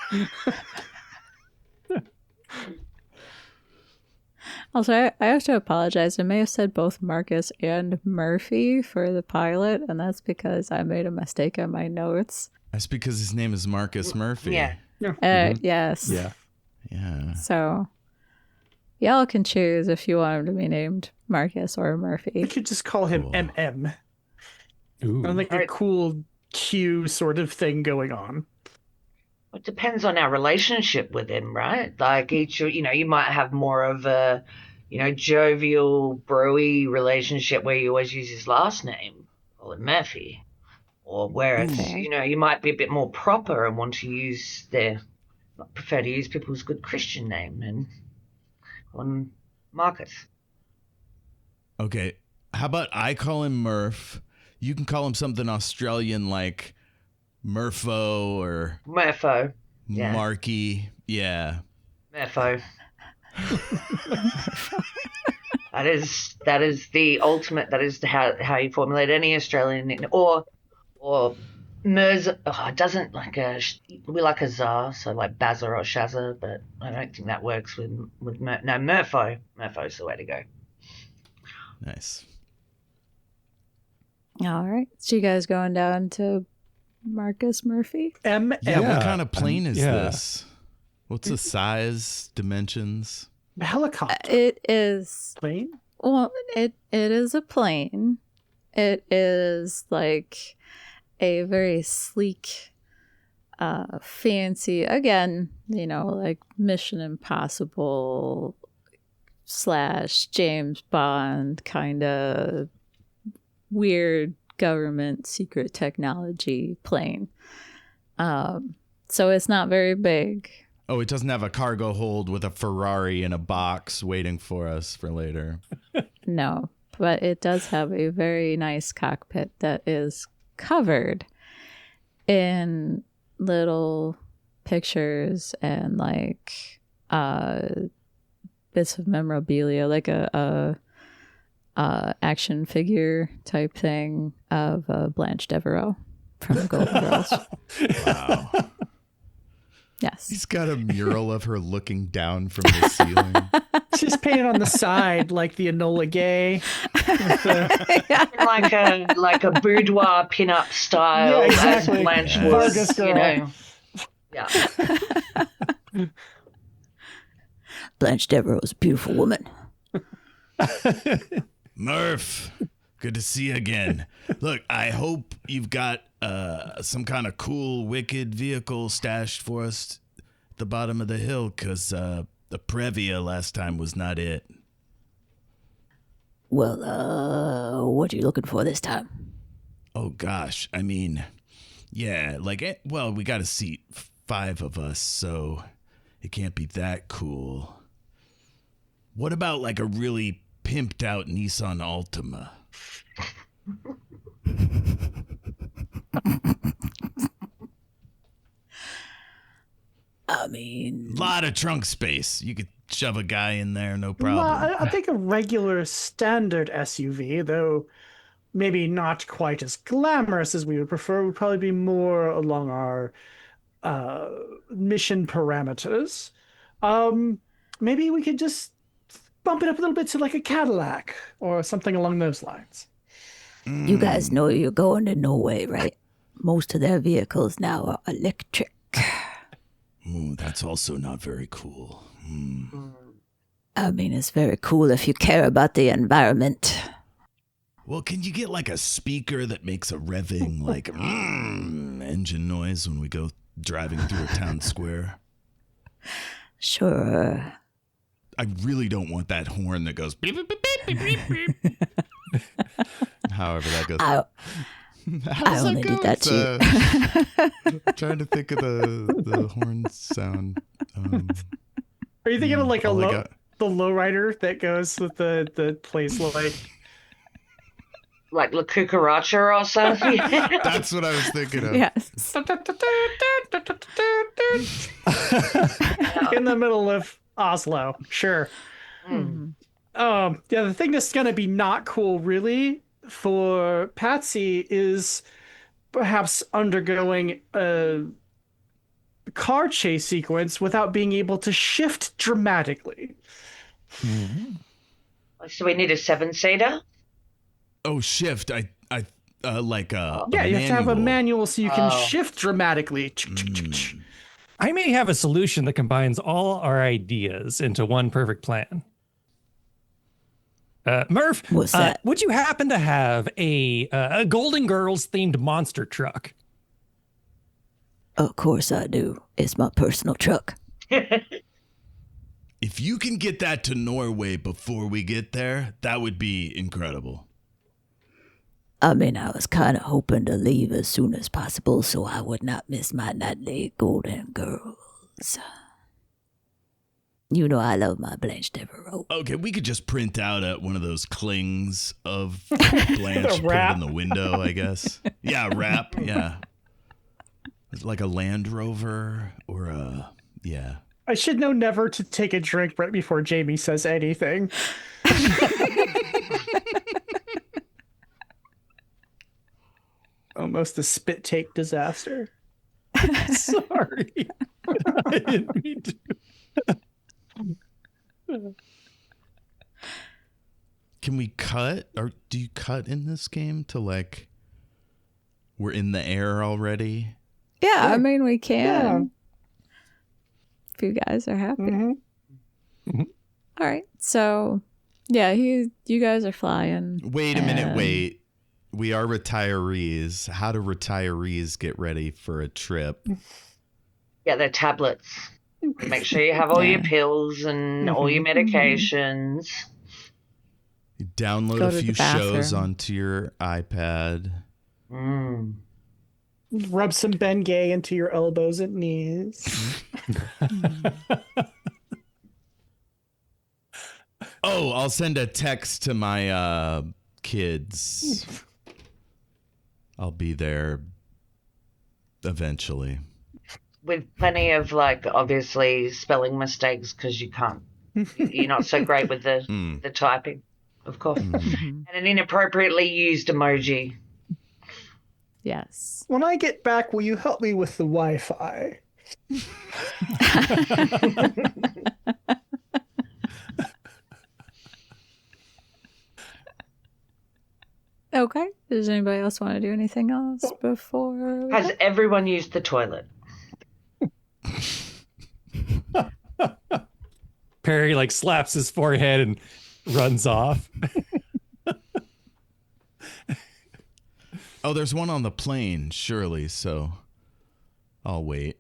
Also, I have to apologize. I may have said both Marcus and Murphy for the pilot, and that's because I made a mistake on my notes. That's because his name is Marcus Murphy. Yeah. Yes. Yeah. Yeah. So, y'all can choose if you want him to be named Marcus or We Murphy. could just call him Cool. MM. Ooh. I like a cool Q sort of thing going on. It depends on our relationship with him, right? Like each, you know, you might have more of a, you know, jovial, broy relationship where you always use his last name, call him Murphy. or where it's, Okay. you might be a bit more proper and want to prefer to use people's good Christian name and on Marcus. Okay. How about I call him Murph? You can call him something Australian like Murpho or Murpho. Yeah. Marky. Yeah. Murpho. That is the ultimate. That is how you formulate any Australian nickname. Or Merz. Oh, it doesn't we like a Zar, so like Bazza or Shazza, but I don't think that works with Murpho. Murpho's the way to go. Nice. All right. So you guys going down to Marcus Murphy? Yeah, what Yeah. kind of plane is Yeah. this? What's the size, dimensions? Helicopter It is. plane. Well, it is a plane. It is like a very sleek, fancy, again, like Mission Impossible / James Bond kind of weird government secret technology plane. So it's not very big. Oh, it doesn't have a cargo hold with a Ferrari in a box waiting for us for later. No, but it does have a very nice cockpit that is covered in little pictures and like bits of memorabilia, like a action figure type thing of Blanche Devereaux from Golden Girls. Wow. Yes. He's got a mural of her looking down from the ceiling. She's painted on the side like the Enola Gay. With the, like a boudoir pin-up style, Yeah, exactly. as Blanche Yeah. was, Vargas girl. Yeah. Blanche Devereaux is a beautiful woman. Murph, good to see you again. Look, I hope you've got some kind of cool, wicked vehicle stashed for us at the bottom of the hill, because the Previa last time was not it. Well, what are you looking for this time? Oh, gosh. I mean, yeah, we got a seat, 5 of us, so it can't be that cool. What about like a really pimped out Nissan Altima? I mean, Lot of trunk space. You could shove a guy in there, no problem. Well, I think a regular standard SUV, though maybe not quite as glamorous as we would prefer, would probably be more along our mission parameters. Maybe we could just bump it up a little bit to like a Cadillac or something along those lines. you guys know you're going to Norway, right? Most of their vehicles now are electric. Ooh, that's also not very cool. I mean, it's very cool if you care about the environment. Well, can you get like a speaker that makes a revving like engine noise when we go driving through a town square? Sure. I really don't want that horn that goes beep, beep, beep, beep, beep, beep, beep. However that goes. I How's only go? did that It's, to you. trying to think of the horn sound. Are you thinking of like all I got- the lowrider that goes with the plays like Like La Cucaracha or something. That's what I was thinking of. Yes. in the middle of Oslo? Sure. Yeah, the thing that's gonna be not cool really for Patsy is perhaps undergoing a car chase sequence without being able to shift dramatically. So we need a 7-seater. Oh, shift. I like a Yeah, you have to have a manual. manual so you can Oh. shift dramatically. I may have a solution that combines all our ideas into one perfect plan. Murph, What's that? would you happen to have a Golden Girls themed monster truck? Of course I do. It's my personal truck. If you can get that to Norway before we get there, that would be incredible. I mean, I was kind of hoping to leave as soon as possible so I would not miss my nightly golden girls. You know I love my Blanche Devereaux. Okay, we could just print out one of those clings of Blanche, put it in the window, I guess. Yeah, wrap, yeah. It's like a Land Rover or a, yeah. I should know never to take a drink right before Jayme says anything. Almost a spit take disaster. Sorry. I didn't mean to. Can we cut, or do you cut in this game to like, we're in the air already? Yeah, Sure. I mean, we can. Yeah. If you guys are happy. Mm-hmm. All right. So, yeah, you guys are flying. Wait a minute, and- wait. We are retirees. How do retirees get ready for a trip? Get their tablets. Make sure you have all your pills and all your medications. You download Go a to the few shows bathroom. onto your iPad. Mm. Rub some Bengay into your elbows and knees. Oh, I'll send a text to my kids. I'll be there eventually. With plenty of, like, obviously spelling mistakes because you can't. You're not so great with the typing, of course. And an inappropriately used emoji. Yes. When I get back, will you help me with the Wi-Fi? Okay. Does anybody else want to do anything else before? we Has go? everyone used the toilet? Perry like slaps his forehead and runs off. Oh, there's one on the plane, surely, so I'll wait.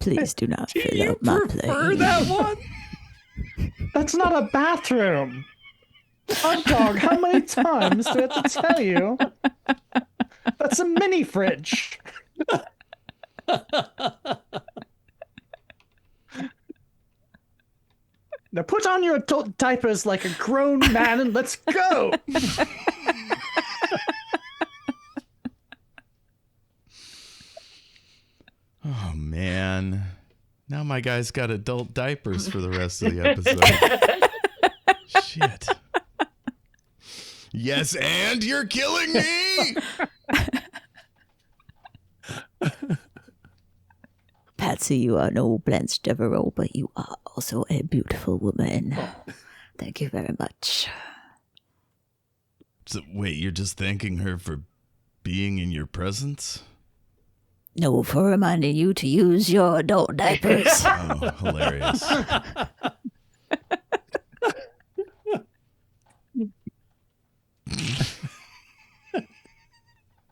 Please do not Do fill you up my prefer plate. that one? That's not a bathroom. Updog, how many times do I have to tell you? That's a mini fridge. Now put on your adult diapers like a grown man and let's go. Oh, man. Now my guy's got adult diapers for the rest of the episode. Shit. Yes, and you're killing me! Patsy, you are no Blanche Devereaux, but you are also a beautiful woman. Thank you very much. So, wait, you're just thanking her for being in your presence? No, for reminding you to use your adult diapers. Oh, hilarious.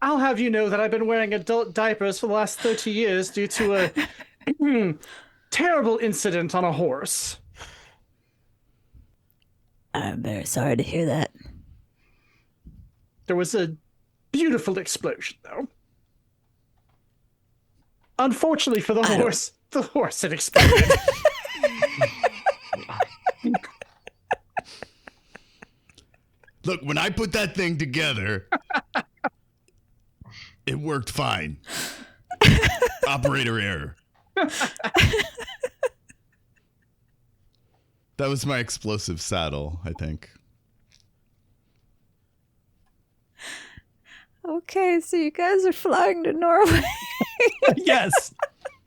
I'll have you know that I've been wearing adult diapers for the last 30 years due to a terrible incident on a horse. I'm very sorry to hear that. There was a beautiful explosion, though. Unfortunately for the horse had exploded. Look, when I put that thing together, it worked fine. Operator error. That was my explosive saddle, I think. Okay, so you guys are flying to Norway. Yes.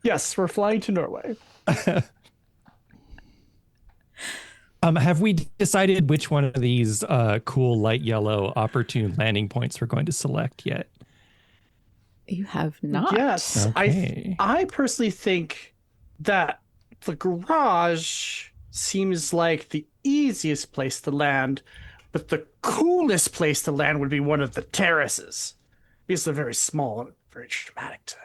Yes, we're flying to Norway. Have we decided which one of these cool light yellow opportune landing points we're going to select yet? You have not. Yes, Okay. I personally think that the garage seems like the easiest place to land, but the coolest place to land would be one of the terraces. Because they're very small and very dramatic.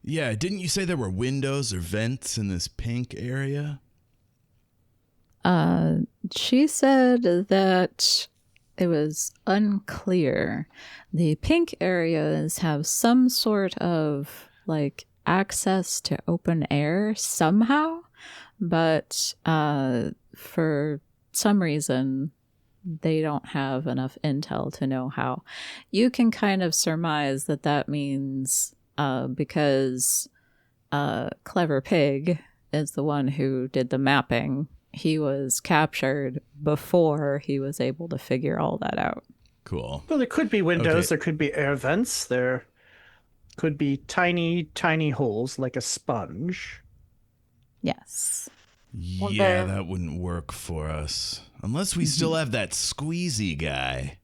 Yeah, didn't you say there were windows or vents in this pink area? She said that it was unclear. The pink areas have some sort of like access to open air somehow, but for some reason they don't have enough intel to know how. You can kind of surmise that that means because Clever Pig is the one who did the mapping. He was captured before he was able to figure all that out. Cool. Well, there could be windows, Okay. there could be air vents, there could be tiny, tiny holes like a sponge. Yes. Yeah, that wouldn't work for us. Unless we still have that squeezy guy.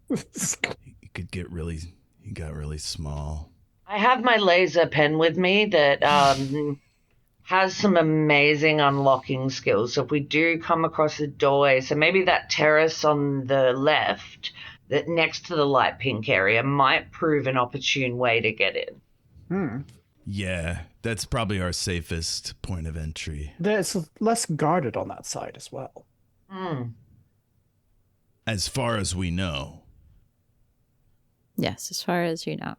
He could get really, he got really small. I have my laser pen with me that has some amazing unlocking skills. So if we do come across a doorway, so maybe that terrace on the left, that next to the light pink area, might prove an opportune way to get in. Yeah, that's probably our safest point of entry. There's less guarded on that side as well. As far as we know. Yes, as far as you know.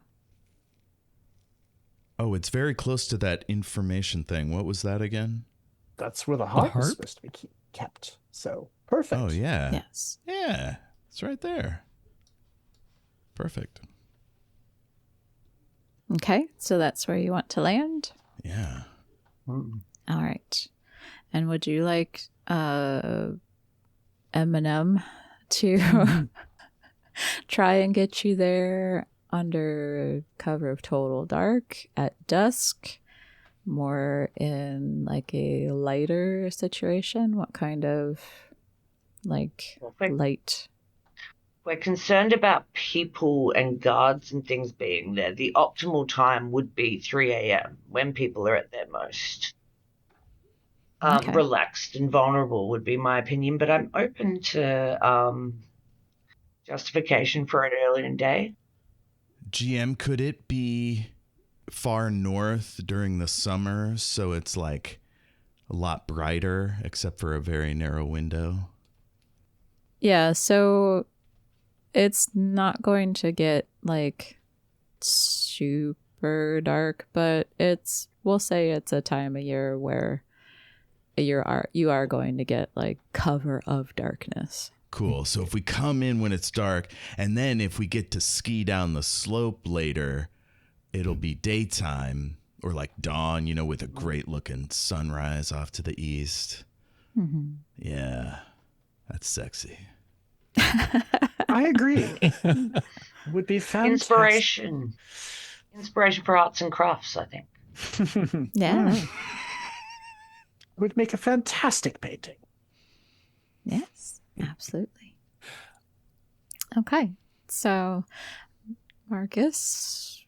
Oh, it's very close to that information thing. What was that again? That's where the harp is harp? supposed to be kept. So, perfect. Oh, yeah. Yes. Yeah, it's right there. Perfect. Okay, so that's where you want to land. Yeah. All right. And would you like Eminem to try and get you there under cover of total dark at dusk? More in like a lighter situation? What kind of like light? We're concerned about people and guards and things being there. The optimal time would be 3 a.m. when people are at their most Okay. relaxed and vulnerable, would be my opinion. But I'm open to justification for an earlier day. GM, could it be far north during the summer so it's like a lot brighter except for a very narrow window? Yeah, so it's not going to get like super dark, but we'll say it's a time of year where you are going to get like cover of darkness. Cool. So if we come in when it's dark, and then if we get to ski down the slope later, it'll be daytime or like dawn, with a great looking sunrise off to the east. Mm-hmm. Yeah, that's sexy. I agree. Would be fantastic. Inspiration for arts and crafts, I think. Yeah. Would make a fantastic painting. Yes, absolutely. Okay, so Marcus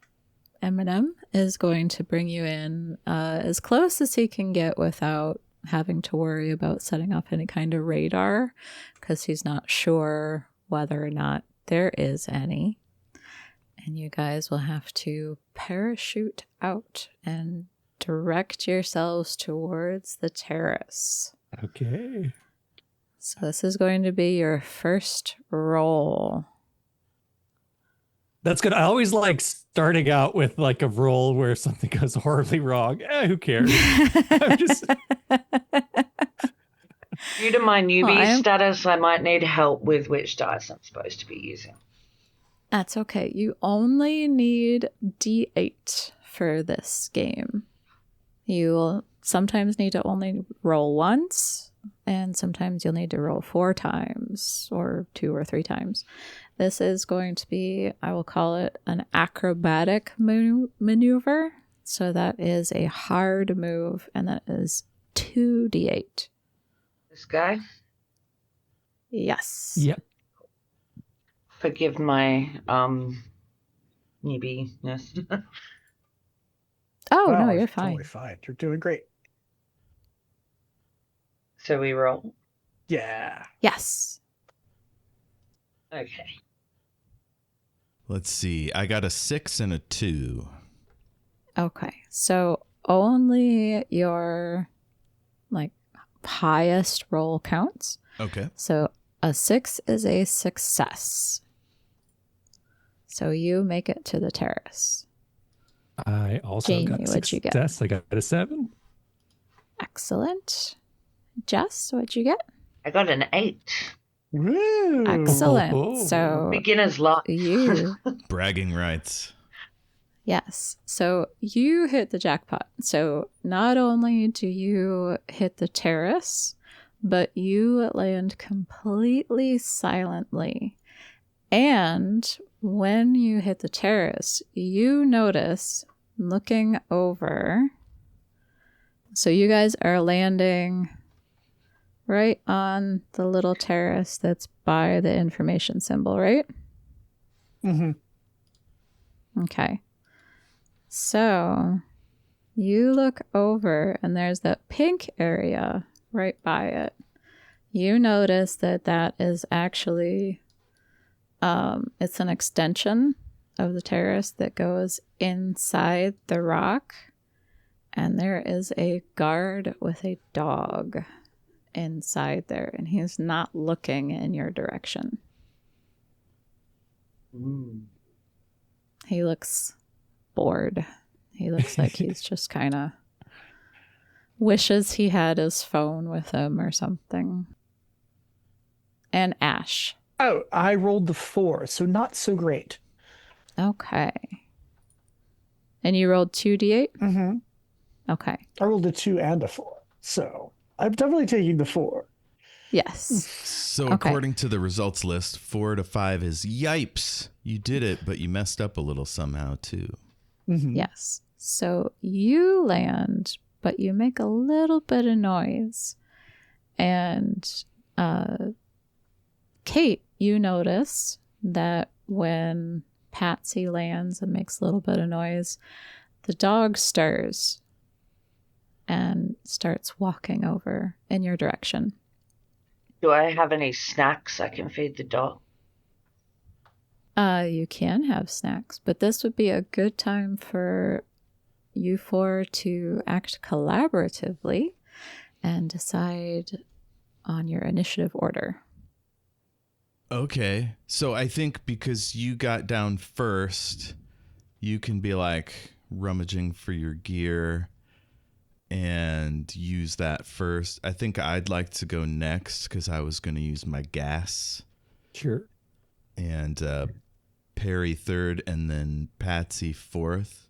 Eminem is going to bring you in as close as he can get without having to worry about setting off any kind of radar, because he's not sure whether or not there is any. And you guys will have to parachute out and direct yourselves towards the terrace. Okay. So this is going to be your first roll. That's good. I always like starting out with like a roll where something goes horribly wrong. Who cares? I'm just... Due to my newbie status, I might need help with which dice I'm supposed to be using. That's okay. You only need D8 for this game. You will sometimes need to only roll once, and sometimes you'll need to roll 4 times, or 2 or 3 times. This is going to be, I will call it, an acrobatic maneuver. So that is a hard move, and that is 2d8. This guy? Yes. Yep. Forgive my newbie-ness. Oh, Wow, no, you're it's fine. Totally fine. You're doing great. So we roll? Yeah. Yes. Okay. Let's see. I got a 6 and a 2. Okay. So only your like highest roll counts. Okay. So A 6 is a success. So you make it to the terrace. I also Jayme, got what'd you get? success. I got a 7. Excellent. Jess, what'd you get? I got an 8. Woo! Excellent. Oh. So Beginner's luck. you, Bragging rights. yes. So you hit the jackpot. So not only do you hit the terrace, but you land completely silently. And when you hit the terrace, you notice looking over. So you guys are landing right on the little terrace that's by the information symbol, right? Mm-hmm. Okay. So you look over and there's that pink area right by it. You notice that that is actually it's an extension of the terrace that goes inside the rock, and there is a guard with a dog inside there, and he's not looking in your direction. He looks bored. He looks like he's just kind of wishes he had his phone with him or something. And Ash. Oh, I rolled the 4, so not so great. Okay. And you rolled 2d8? Mm-hmm. Okay. I rolled a 2 and a 4, so I'm definitely taking the 4. Yes. So Okay. according to the results list, 4 to 5 is yipes. You did it, but you messed up a little somehow too. Mm-hmm. Yes. So you land, but you make a little bit of noise. And Kate, you notice that when Patsy lands and makes a little bit of noise, the dog stirs and starts walking over in your direction. Do I have any snacks I can feed the dog? You can have snacks, but this would be a good time for you four to act collaboratively and decide on your initiative order. Okay. So I think because you got down first, you can be like rummaging for your gear and use that first. I think I'd like to go next because I was going to use my gas. Sure. And Perry third, and then Patsy fourth.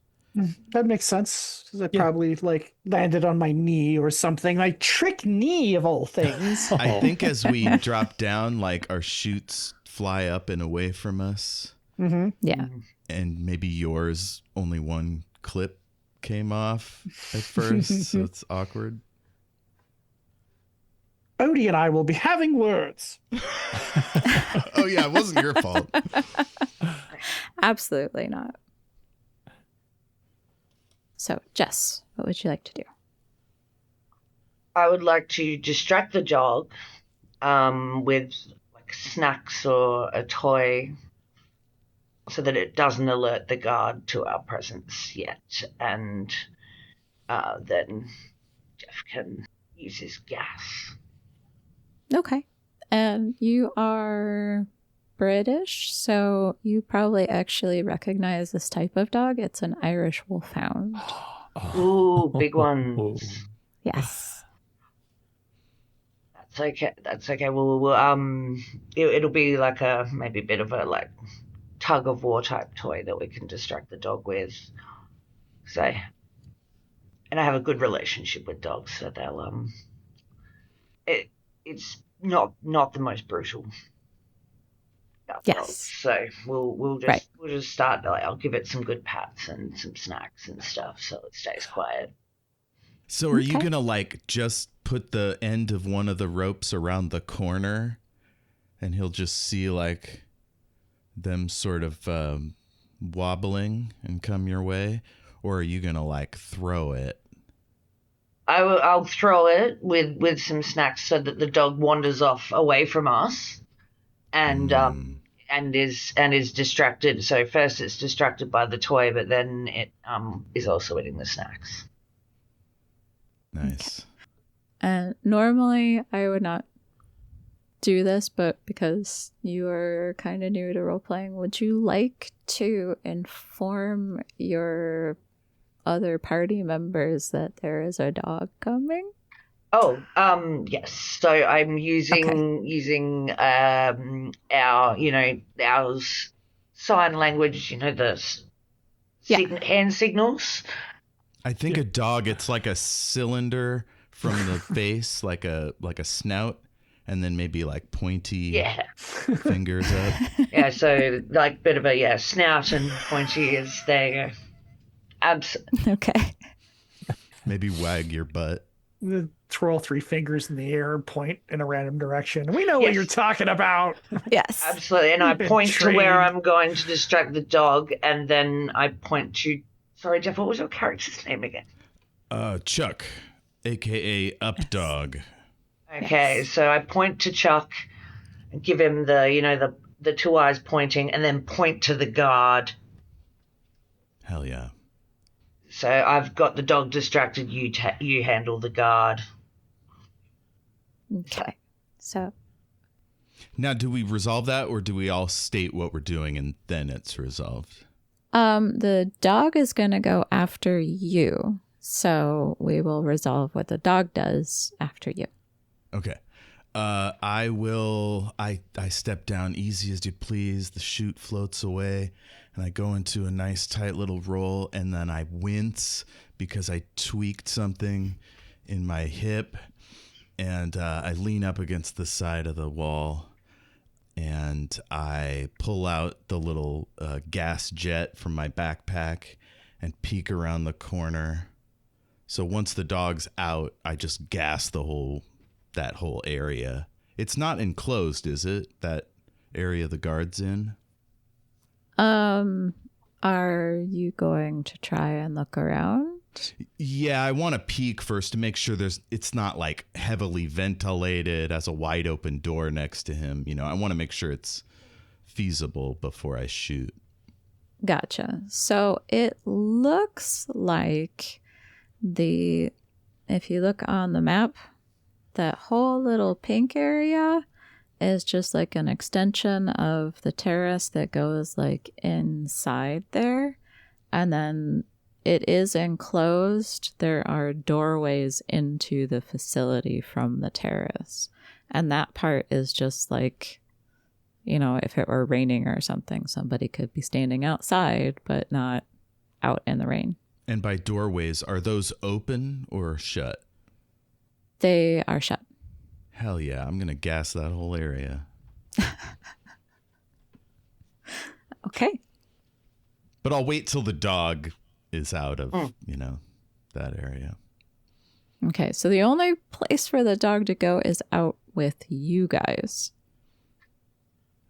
That makes sense, because I Yeah. probably landed on my knee or something. My trick knee of all things. I think as we drop down, our chutes fly up and away from us, Mm-hmm. Yeah. and maybe yours only one clip came off at first, so it's awkward. Odie and I will be having words. Oh yeah, it wasn't your fault. Absolutely not. So, Jess, what would you like to do? I would like to distract the dog with snacks or a toy so that it doesn't alert the guard to our presence yet. And then Jeff can use his gas. Okay. And you are British, so you probably actually recognize this type of dog. It's an Irish wolfhound. Ooh, big ones. Yes. That's okay. That's okay. It'll be maybe a bit of a tug of war type toy that we can distract the dog with. And I have a good relationship with dogs, so they'll it's not the most brutal. Yes. Dogs. So we'll just start. I'll give it some good pats and some snacks and stuff, so it stays quiet. So are you Okay. gonna just put the end of one of the ropes around the corner, and he'll just see them sort of wobbling and come your way, or are you gonna throw it? I'll throw it with some snacks so that the dog wanders off away from us, and is distracted. So first it's distracted by the toy, but then it is also eating the snacks. Nice. And normally I would not do this, but because you are kind of new to role playing, would you like to inform your other party members that there is a dog coming? Oh, yes. So I'm using our our sign language. The hand signals. I think a dog, it's like a cylinder from the face, like a snout, and then maybe like pointy fingers up. Yeah, so like bit of a snout and pointy is there. Okay. Maybe wag your butt. Twirl 3 fingers in the air and point in a random direction. We know what you're talking about. Yes. Absolutely. And I Been point to where trained. I'm going to distract the dog, and then I point to. Sorry, Jeff. What was your character's name again? Chuck, aka Updog. Okay, so I point to Chuck, and give him the 2 eyes pointing, and then point to the guard. Hell yeah. So I've got the dog distracted. You handle the guard. Okay. So Now, do we resolve that, or do we all state what we're doing and then it's resolved? the dog is going to go after you. So we will resolve what the dog does after you. Okay. I step down easy as you please. The chute floats away, and I go into a nice tight little roll, and then I wince because I tweaked something in my hip, and I lean up against the side of the wall, and I pull out the little gas jet from my backpack and peek around the corner. So once the dog's out, I just gas that whole area. It's not enclosed, is it? That area the guard's in? Are you going to try and look around? Yeah, I want to peek first to make sure it's not like heavily ventilated as a wide open door next to him. You know, I want to make sure it's feasible before I shoot. Gotcha. So it looks like if you look on the map, that whole little pink area is just like an extension of the terrace that goes like inside there. And then it is enclosed. There are doorways into the facility from the terrace. And that part is just like, you know, if it were raining or something, somebody could be standing outside, but not out in the rain. And by doorways, are those open or shut? They are shut. Hell yeah, I'm going to gas that whole area. Okay. But I'll wait till the dog is out of, that area. Okay, so the only place for the dog to go is out with you guys.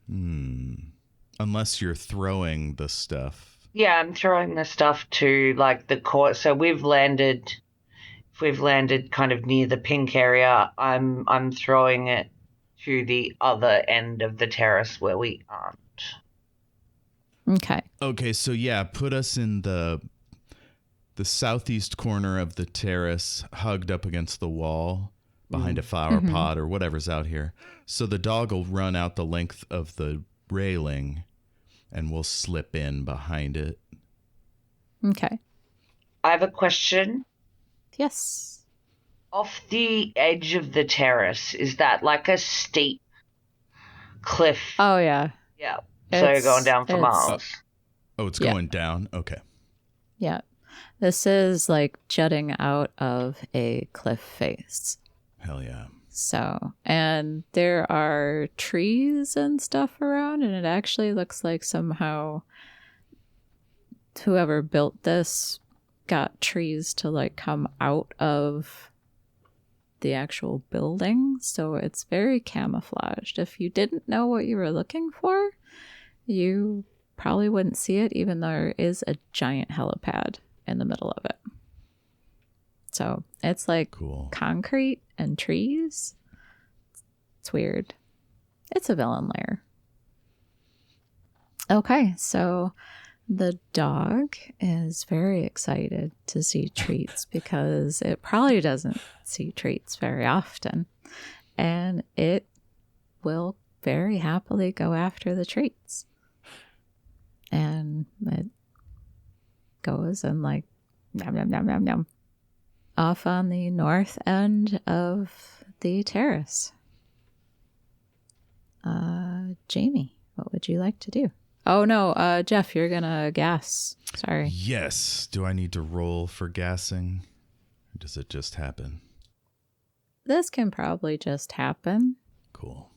Unless you're throwing the stuff. Yeah, I'm throwing the stuff to like the court. So we've landed kind of near the pink area. I'm throwing it to the other end of the terrace where we aren't. Okay, so yeah, put us in the southeast corner of the terrace, hugged up against the wall behind a flower pot or whatever's out here. So the dog will run out the length of the railing and we'll slip in behind it. Okay. I have a question. Yes. Off the edge of the terrace, is that like a steep cliff? Oh, yeah. Yeah. So you're going down for miles. It's going down? Okay. Yeah. This is like jutting out of a cliff face. Hell yeah. So, and there are trees and stuff around, and it actually looks like somehow whoever built this got trees to like come out of the actual building. So it's very camouflaged. If you didn't know what you were looking for, you probably wouldn't see it, even though there is a giant helipad in the middle of it. So it's like cool. Concrete and trees. It's weird. It's a villain lair. Okay, so the dog is very excited to see treats because it probably doesn't see treats very often. And it will very happily go after the treats. And it goes and like nom nom nom nom nom off on the north end of the terrace. Jayme, what would you like to do? Oh no, Jeff, you're gonna gas. Sorry. Yes. Do I need to roll for gassing? Or does it just happen? This can probably just happen Cool.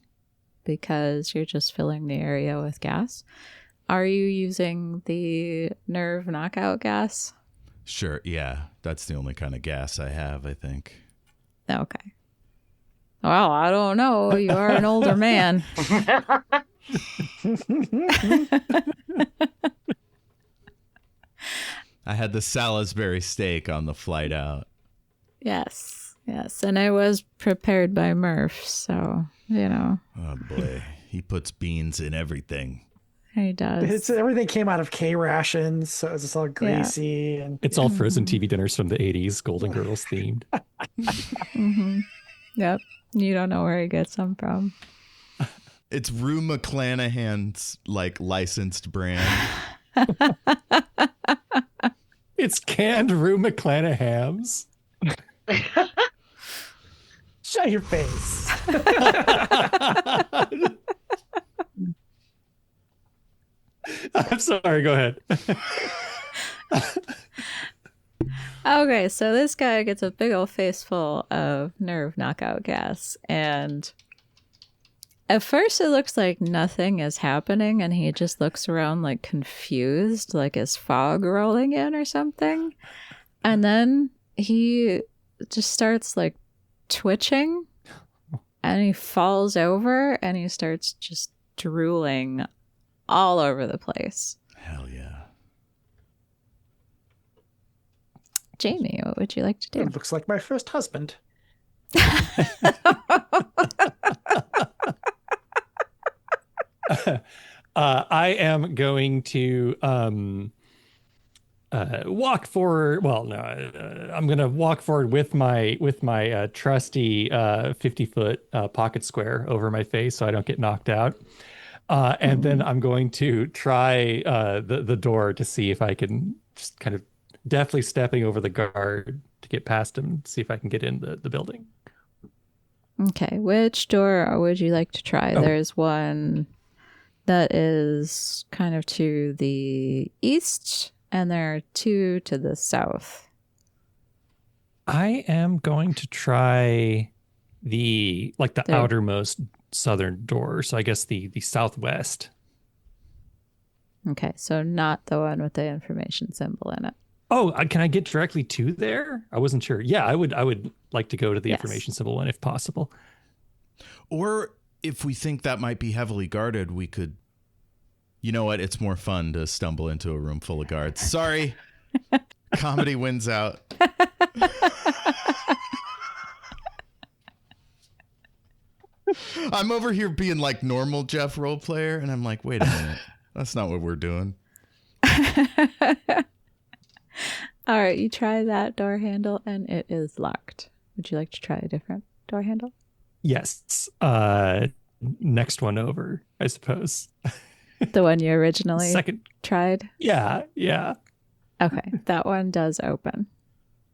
because you're just filling the area with gas. Are you using the nerve knockout gas? Sure. Yeah. That's the only kind of gas I have, I think. Okay. Well, I don't know. You are an older man. I had the Salisbury steak on the flight out. Yes. Yes. And I was prepared by Murph, so, you know, Oh boy. He puts beans in everything. he does. Everything came out of K rations, so it's all greasy and It's all frozen TV dinners from the 80s, Golden Girls themed. Mm-hmm. Yep. You don't know where he gets them from. It's Rue McLanahan's like licensed brand. It's canned Rue McLanahams. shut your face. I'm sorry, go ahead. Okay, so this guy gets a big old face full of nerve knockout gas, and at first it looks like nothing is happening, and he just looks around like confused, like is fog rolling in or something. And then he just starts like twitching, and he falls over, and he starts just drooling all over the place. Hell yeah. Jayme, what would you like to do? It looks like my first husband. I am going to walk forward. Well, no, I'm going to walk forward with my trusty 50-foot pocket square over my face so I don't get knocked out. And then I'm going to try the door to see if I can just kind of deftly stepping over the guard to get past him, see if I can get in the building. Okay, which door would you like to try? Oh. There's one that is kind of to the east, and there are two to the south. I am going to try the There. outermost southern door. So I guess the southwest. Okay, so not the one with the information symbol in it. Oh, can I get directly to there? I wasn't sure. Yeah, I would like to go to the Yes. information symbol one if possible. Or if we think that might be heavily guarded, we could, you know what? It's more fun to stumble into a room full of guards. Sorry. Comedy wins out. I'm over here being like normal Jeff role player, and I'm like, wait a minute. That's not what we're doing. All right, you try that door handle, and it is locked. Would you like to try a different door handle? Yes. Next one over, I suppose. The one you originally Second. tried? Yeah. Okay, that one does open.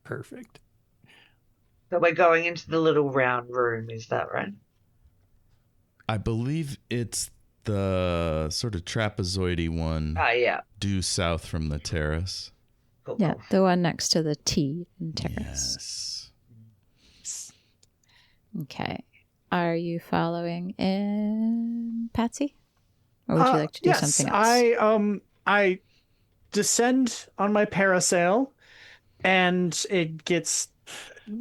Perfect. So we're going into the little round room, is that right? I believe it's the sort of trapezoidy one Yeah. due south from the terrace. Cool. Yeah, cool. the one next to the T in terrace. Yes. Okay. Are you following in, Patsy? Or would you like to do Yes, something else? I descend on my parasail, and it gets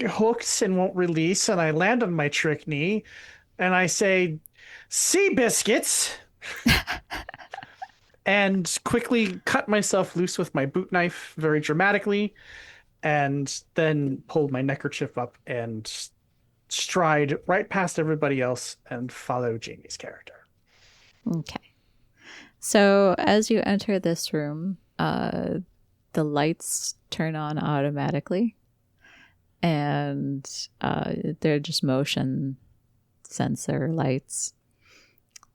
hooked and won't release, and I land on my trick knee, and I say, "Sea biscuits," and quickly cut myself loose with my boot knife very dramatically, and then pulled my neckerchief up and stride right past everybody else and follow Jamie's character. Okay. So as you enter this room, the lights turn on automatically, and they're just motion sensor lights.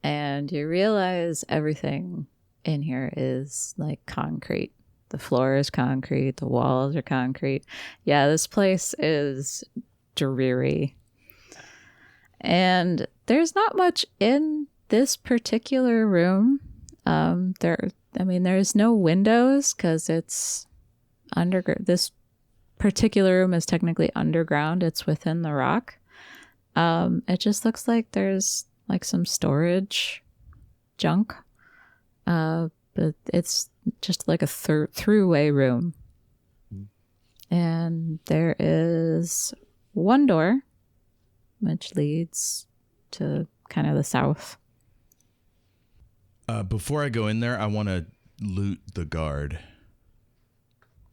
and you realize everything in here is like concrete. The floor is concrete, the walls are concrete. Yeah, this place is dreary. And there's not much in this particular room. There's no windows because it's underground. This particular room is technically underground. It's within the rock. It just looks like there's like some storage junk. But it's just like a throughway room. And there is one door which leads to kind of the south. Before I go in there, I want to loot the guard.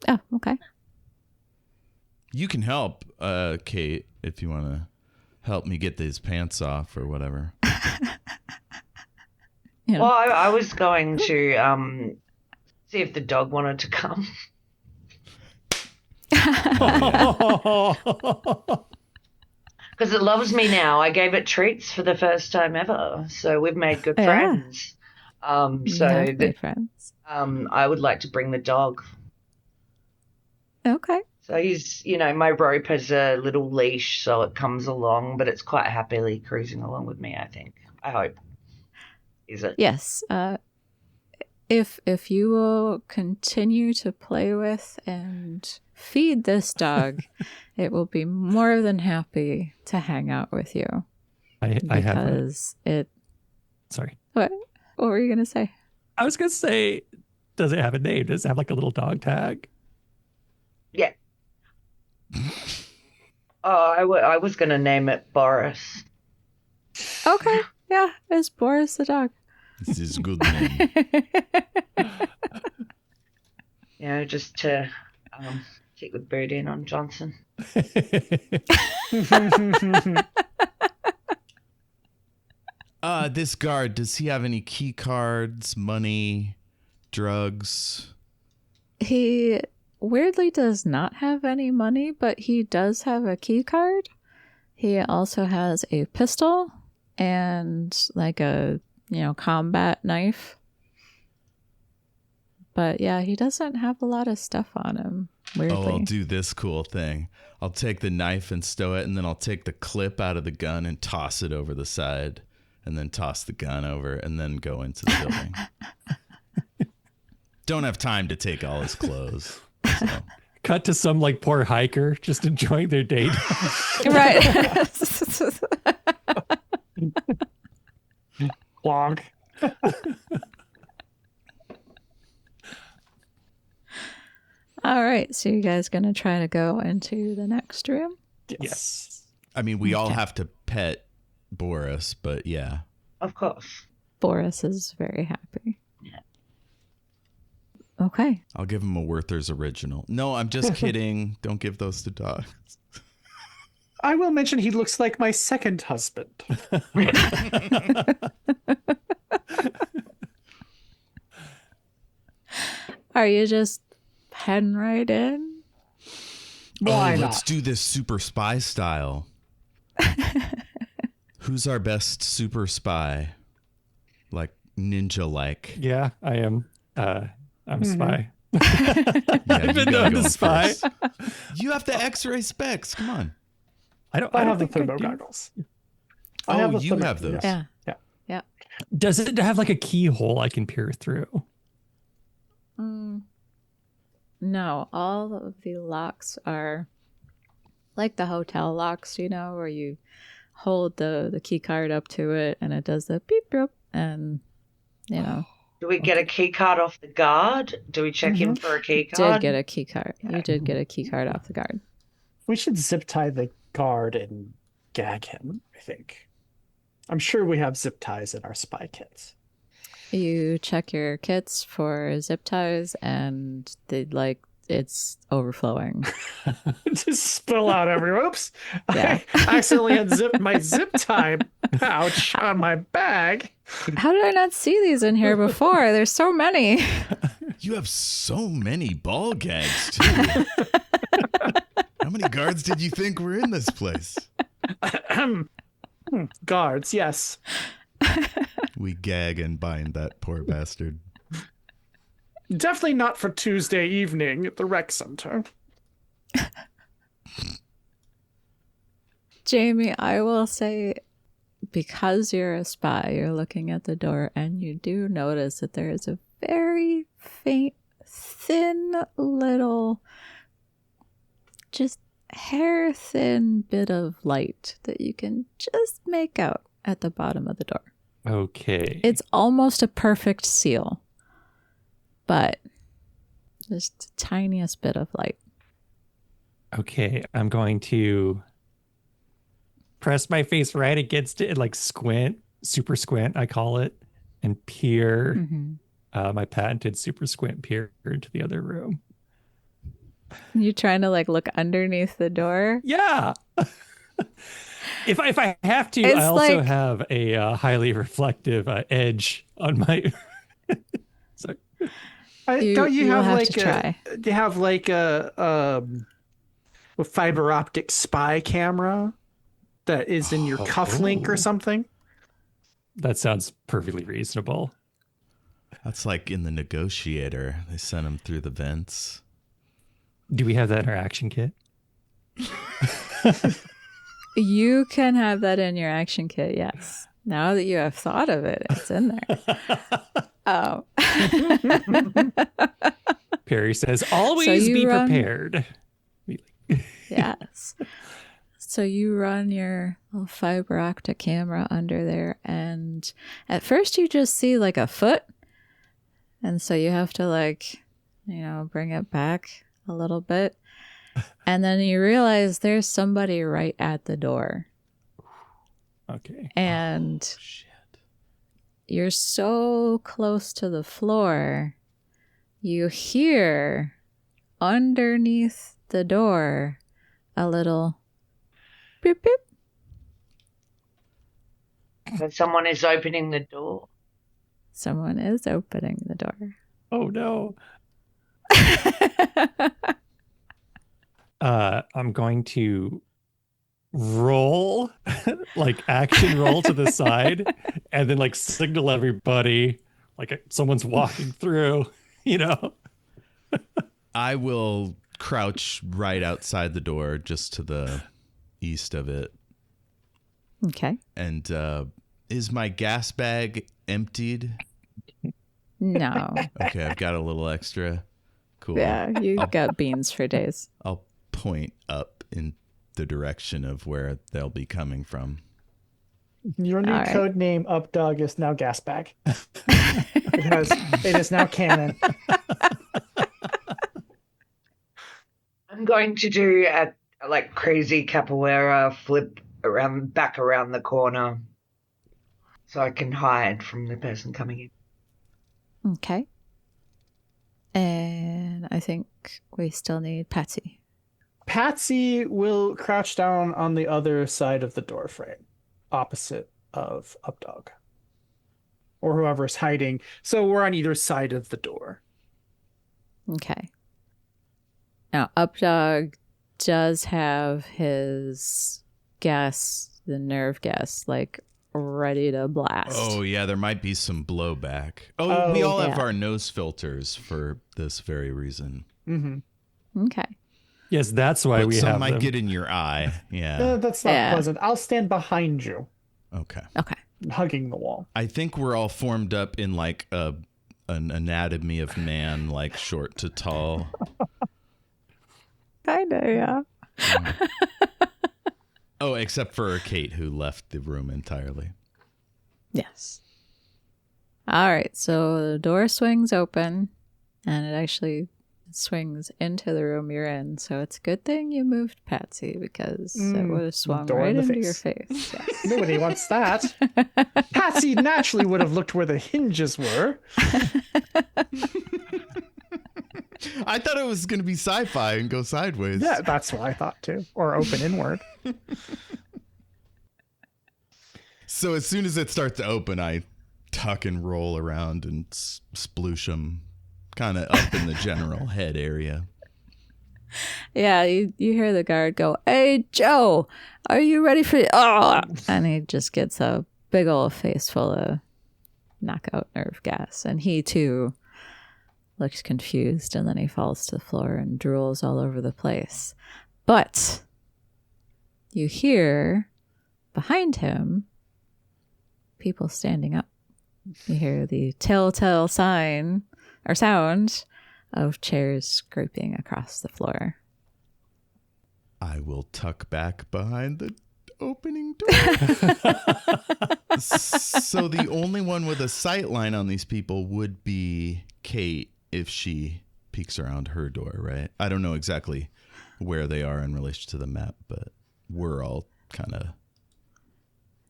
Oh, okay. You can help, Kate, if you want to help me get these pants off or whatever. You know. Well, I was going to see if the dog wanted to come. Because it loves me now. I gave it treats for the first time ever. So we've made good friends. Friends. I would like to bring the dog. Okay. So he's, my rope has a little leash, so it comes along, but it's quite happily cruising along with me, I think. I hope. Is it? Yes. If you will continue to play with and feed this dog, it will be more than happy to hang out with you. I have Sorry. What were you gonna say? I was gonna say, does it have a name? Does it have like a little dog tag? Yeah. I was going to name it Boris. Okay. Yeah, it's Boris the dog. This is a good name. Just to keep the bird in on Johnson. This guard, does he have any key cards, money, drugs? He weirdly does not have any money, but he does have a key card. He also has a pistol and like a, combat knife. But yeah, he doesn't have a lot of stuff on him, weirdly. Oh, I'll do this cool thing. I'll take the knife and stow it, and then I'll take the clip out of the gun and toss it over the side, and then toss the gun over, and then go into the building. Don't have time to take all his clothes. So. Cut to some like poor hiker just enjoying their date. Right. Log. All right, so you guys gonna try to go into the next room? Yes. I mean, we all have to pet Boris, but yeah. Of course. Boris is very happy. Yeah. Okay. I'll give him a Werther's original. No, I'm just kidding. Don't give those to dogs. I will mention he looks like my second husband. Are you just heading right in? Why not? Let's do this super spy style. Who's our best super spy? Like ninja-like. Yeah, I am. I'm a spy. Yeah, I've been known to spy. You have the X-ray specs. Come on. I don't I have the think I thermo do. goggles. You have those. Yeah. Yeah. Yeah. Does it have like a keyhole I can peer through? No, all of the locks are like the hotel locks, where you hold the key card up to it and it does the beep beep and Do we get a key card off the guard? Do we check him for a key card? did get a key card. You did get a key card off the guard. We should zip tie the guard and gag him, I think. I'm sure we have zip ties in our spy kits. You check your kits for zip ties and it's overflowing. Just spill out everywhere. Oops. Yeah. I accidentally unzipped my zip tie pouch on my bag. How did I not see these in here before? There's so many. You have so many ball gags, too. How many guards did you think were in this place? Guards, yes. We gag and bind that poor bastard. Definitely not for Tuesday evening at the rec center. Jayme, I will say, because you're a spy, you're looking at the door and you do notice that there is a very faint, thin little, just hair thin bit of light that you can just make out at the bottom of the door. Okay. It's almost a perfect seal, but just the tiniest bit of light. Okay, I'm going to press my face right against it and like squint, super squint, I call it, and peer my patented super squint peer into the other room. You trying to like look underneath the door? Yeah. If I have to, It's I also like- have a highly reflective edge on my. So, Don't you you'll have, have like to try. Do you have like a fiber optic spy camera that is in your cufflink or something? that sounds perfectly reasonable. That's like in The Negotiator. They sent him through the vents. Do we have that in our action kit? You can have that in your action kit, yes. Now that you have thought of it, it's in there. Oh. Perry says, always you be run- prepared. Yes. So you run your little fiber optic camera under there, and at first you just see like a foot. And so you have to like, bring it back a little bit. And then you realize there's somebody right at the door. Okay. And Shit. you're so close to the floor, you hear underneath the door a little beep beep. So someone is opening the door. Someone is opening the door. Oh no. I'm going to roll, like action roll to the side, and then like signal everybody like someone's walking through, I will crouch right outside the door, just to the east of it. Okay. And is my gas bag emptied? No. Okay, I've got a little extra. Cool. Yeah, you got beans for days. I'll point up in the direction of where they'll be coming from. Your new All right. code name Updog is now Gasbag. Because it is now canon. I'm going to do a like crazy capoeira flip back around the corner so I can hide from the person coming in. Okay. And I think we still need Patsy. Patsy will crouch down on the other side of the door frame, opposite of Updog. Or whoever's hiding. So we're on either side of the door. Okay. Now, Updog does have his gas, the nerve gas, like ready to blast. Oh, yeah, there might be some blowback. Oh, Oh, we all have yeah. our nose filters for this very reason. Mm-hmm. Okay. Yes, that's why But we some have might them. get in your eye. Yeah. That's not Yeah. pleasant. I'll stand behind you, Okay. Okay. hugging the wall. I think we're all formed up in like an anatomy of man, like short to tall. Kinda, yeah. Oh, except for Kate, who left the room entirely. Yes. All right. So the door swings open, and it actually swings into the room you're in. So it's a good thing you moved Patsy, because it would have swung door right in the into your face. face. Yes. Nobody wants that. Patsy naturally would have looked where the hinges were. I thought it was going to be sci-fi and go sideways. Yeah, that's what I thought too. Or open inward. So as soon as it starts to open, I tuck and roll around and sploosh them kind of up in the general head area. Yeah, you hear the guard go, "Hey, Joe, are you ready for?" Oh, and he just gets a big old face full of knockout nerve gas. And he too looks confused, and then he falls to the floor and drools all over the place. But you hear behind him people standing up. You hear the telltale sign or sound of chairs scraping across the floor. I will tuck back behind the opening door. So the only one with a sight line on these people would be Kate if she peeks around her door, right? I don't know exactly where they are in relation to the map, but we're all kind of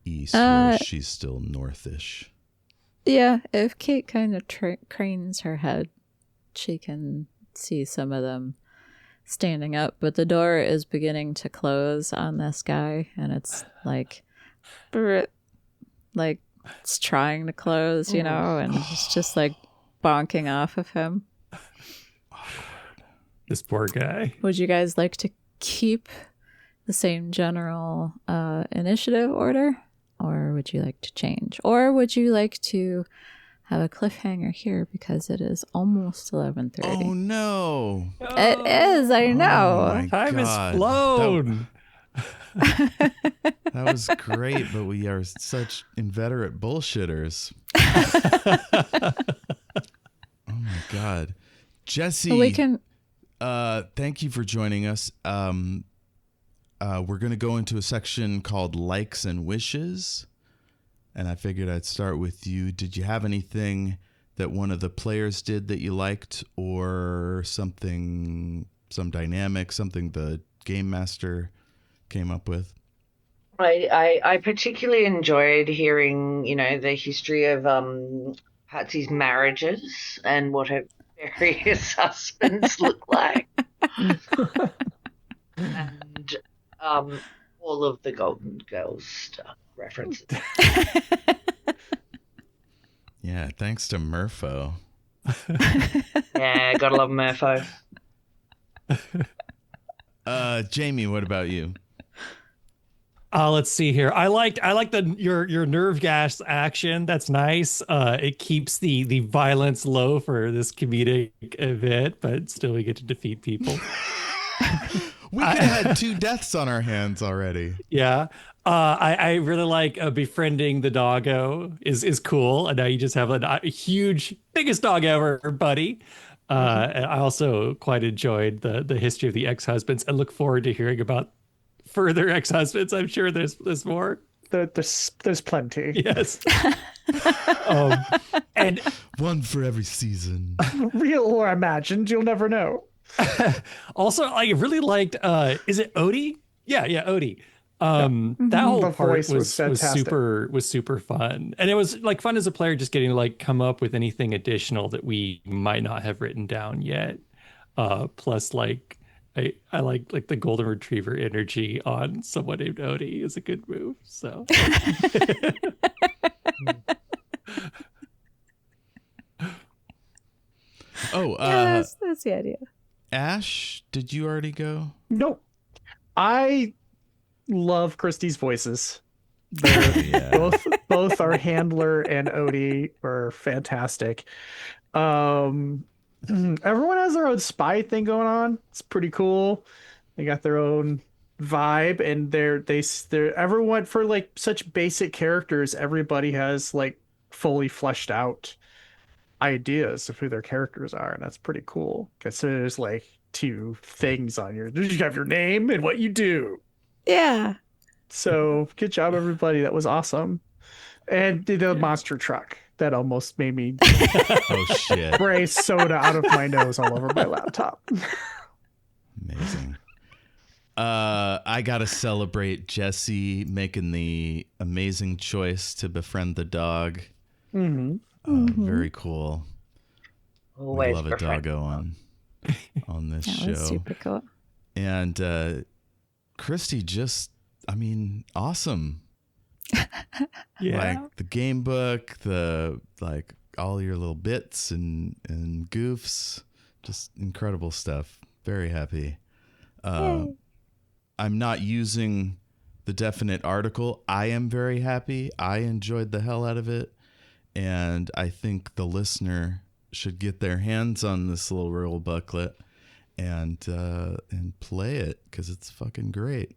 east, whereas she's still northish. Yeah, if Kate kind of cranes her head, she can see some of them standing up, but the door is beginning to close on this guy, and it's like it's trying to close, you know, and it's just like bonking off of him. This poor guy. Would you guys like to keep the same general initiative order, or would you like to change? Or would you like to have a cliffhanger here because it is almost 11:30? Oh no! It is, I know. Oh, my Time God. has flown. That was great, but we are such inveterate bullshitters. Oh my God. Jessie, We can. thank you for joining us. We're going to go into a section called Likes and Wishes. And I figured I'd start with you. Did you have anything that one of the players did that you liked, or something, some dynamic, something the game master came up with? I particularly enjoyed hearing, you know, the history of Patsy's marriages and what her various husbands look like. And all of the Golden Girls stuff references. Yeah, thanks to Murpho. Yeah, gotta love Murpho. Jayme, what about you? Let's see here. I liked your nerve gas action. That's nice. It keeps the violence low for this comedic event, but still we get to defeat people. We could have had 2 deaths on our hands already. Yeah. I really like befriending the doggo is cool. And now you just have a huge, biggest dog ever, buddy. And I also quite enjoyed the history of the ex-husbands and look forward to hearing about further ex-husbands. I'm sure there's more. There's plenty. Yes. And One for every season. Real or imagined, you'll never know. also, I really liked, is it Odie? Yeah, Odie. That whole The part voice was fantastic. was super fun. And it was like fun as a player just getting to like come up with anything additional that we might not have written down yet. Plus like I like the golden retriever energy on someone named Odie is a good move. So Yeah, that's the idea. Ash, did you already go? Nope. I love Kristy's voices. Yeah. Both our handler and Odie were fantastic. Everyone has their own spy thing going on. It's pretty cool. They got their own vibe, and they're everyone, for like such basic characters, everybody has like fully fleshed out ideas of who their characters are, and that's pretty cool because there's like 2 things on your. You have your name and what you do. Yeah. So good job, everybody. That was awesome. And the monster truck that almost made me Oh, shit. spray soda out of my nose all over my laptop. Amazing. I got to celebrate Jessie making the amazing choice to befriend the dog. Very cool. We Always love a befriend. doggo on this That show. was super cool. And Kristy just, I mean, awesome. yeah. Like the game book, the like all your little bits and goofs, just incredible stuff. Very happy. I'm not using the definite article. I am very happy. I enjoyed the hell out of it. and I think the listener should get their hands on this little rule booklet and play it because it's fucking great.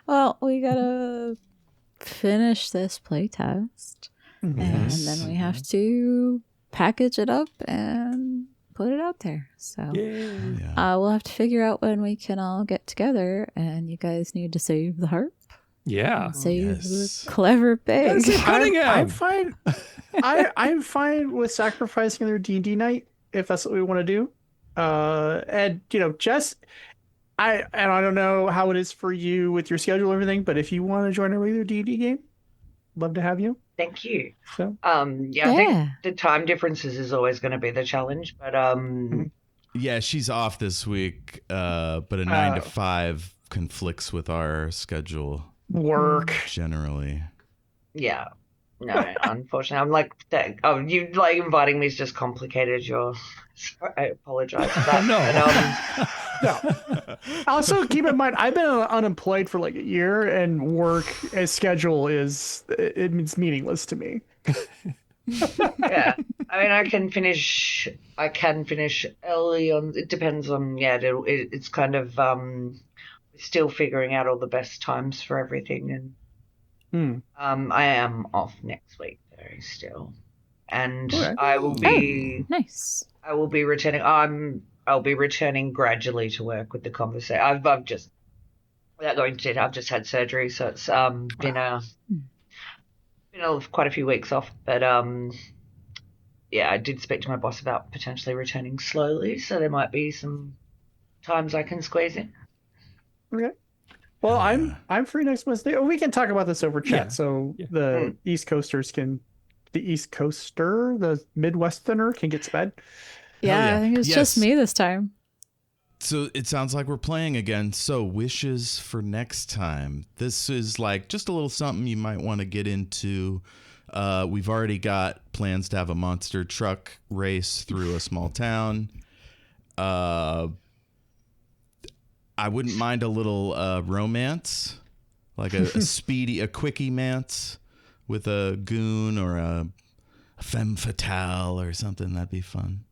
Well, we gotta finish this playtest, and then we have to package it up and put it out there. So Yeah. we'll have to figure out when we can all get together, and you guys need to save the harp. Yeah. Save Yes. the clever pig. I'm fine. I'm fine with sacrificing their D&D night if that's what we want to do. And Jess, I don't know how it is for you with your schedule and everything, but if you want to join a regular D&D game, love to have you. Thank you. So I think the time differences is always going to be the challenge, but Yeah, she's off this week, but a 9 to 5 conflicts with our schedule work. generally. yeah. No, unfortunately, I'm like, you like inviting me is just complicated. I apologize for that. No. No. Also, keep in mind, I've been unemployed for like a year, and work as schedule it's meaningless to me. Yeah, I mean, I can finish early on. It depends on it's kind of still figuring out all the best times for everything, and I am off next week though still, and Okay. I will be Nice. I will be returning. I'll be returning gradually to work with the conversation. I've just, without going into detail, I've just had surgery, so it's been quite a few weeks off. But I did speak to my boss about potentially returning slowly, so there might be some times I can squeeze in. Okay. Well, I'm free next Wednesday. Oh, we can talk about this over chat. Yeah. So the East Coaster, the Midwesterner can get sped. Yeah, yeah. I think it's just Yes. me this time. So it sounds like we're playing again. So wishes for next time. This is like just a little something you might want to get into. We've already got plans to have a monster truck race through a small town. I wouldn't mind a little romance, like a quickie-mance with a goon or a femme fatale or something. That'd be fun.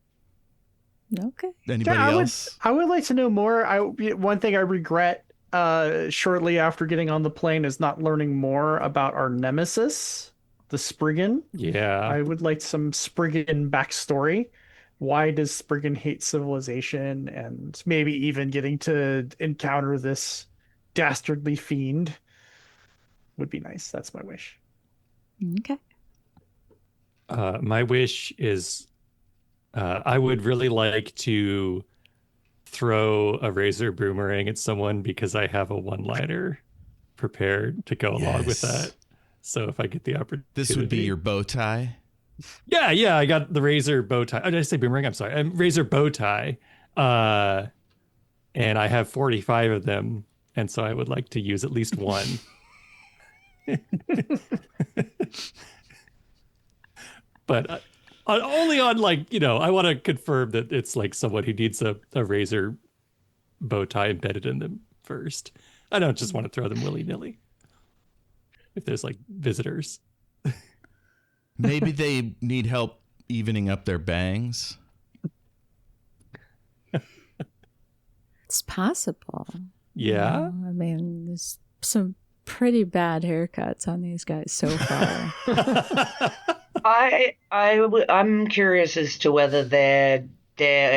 Okay. Anybody else? I would like to know more. One thing I regret shortly after getting on the plane is not learning more about our nemesis, the Spriggan. Yeah. I would like some Spriggan backstory. Why does Spriggan hate civilization? And maybe even getting to encounter this dastardly fiend would be nice. That's my wish. Okay. My wish is I would really like to throw a razor boomerang at someone because I have a one-liner prepared to go along with Yes. that. So if I get the opportunity. This would be your bow tie. Yeah, I got the razor bow tie. Oh, did I say boomerang? I'm sorry. Razor bow tie. And I have 45 of them. And so I would like to use at least one. But only on I want to confirm that it's like someone who needs a razor bow tie embedded in them first. I don't just want to throw them willy-nilly. If there's like visitors. Maybe they need help evening up their bangs. It's possible. Yeah. I mean, there's some pretty bad haircuts on these guys so far. I'm curious as to whether they're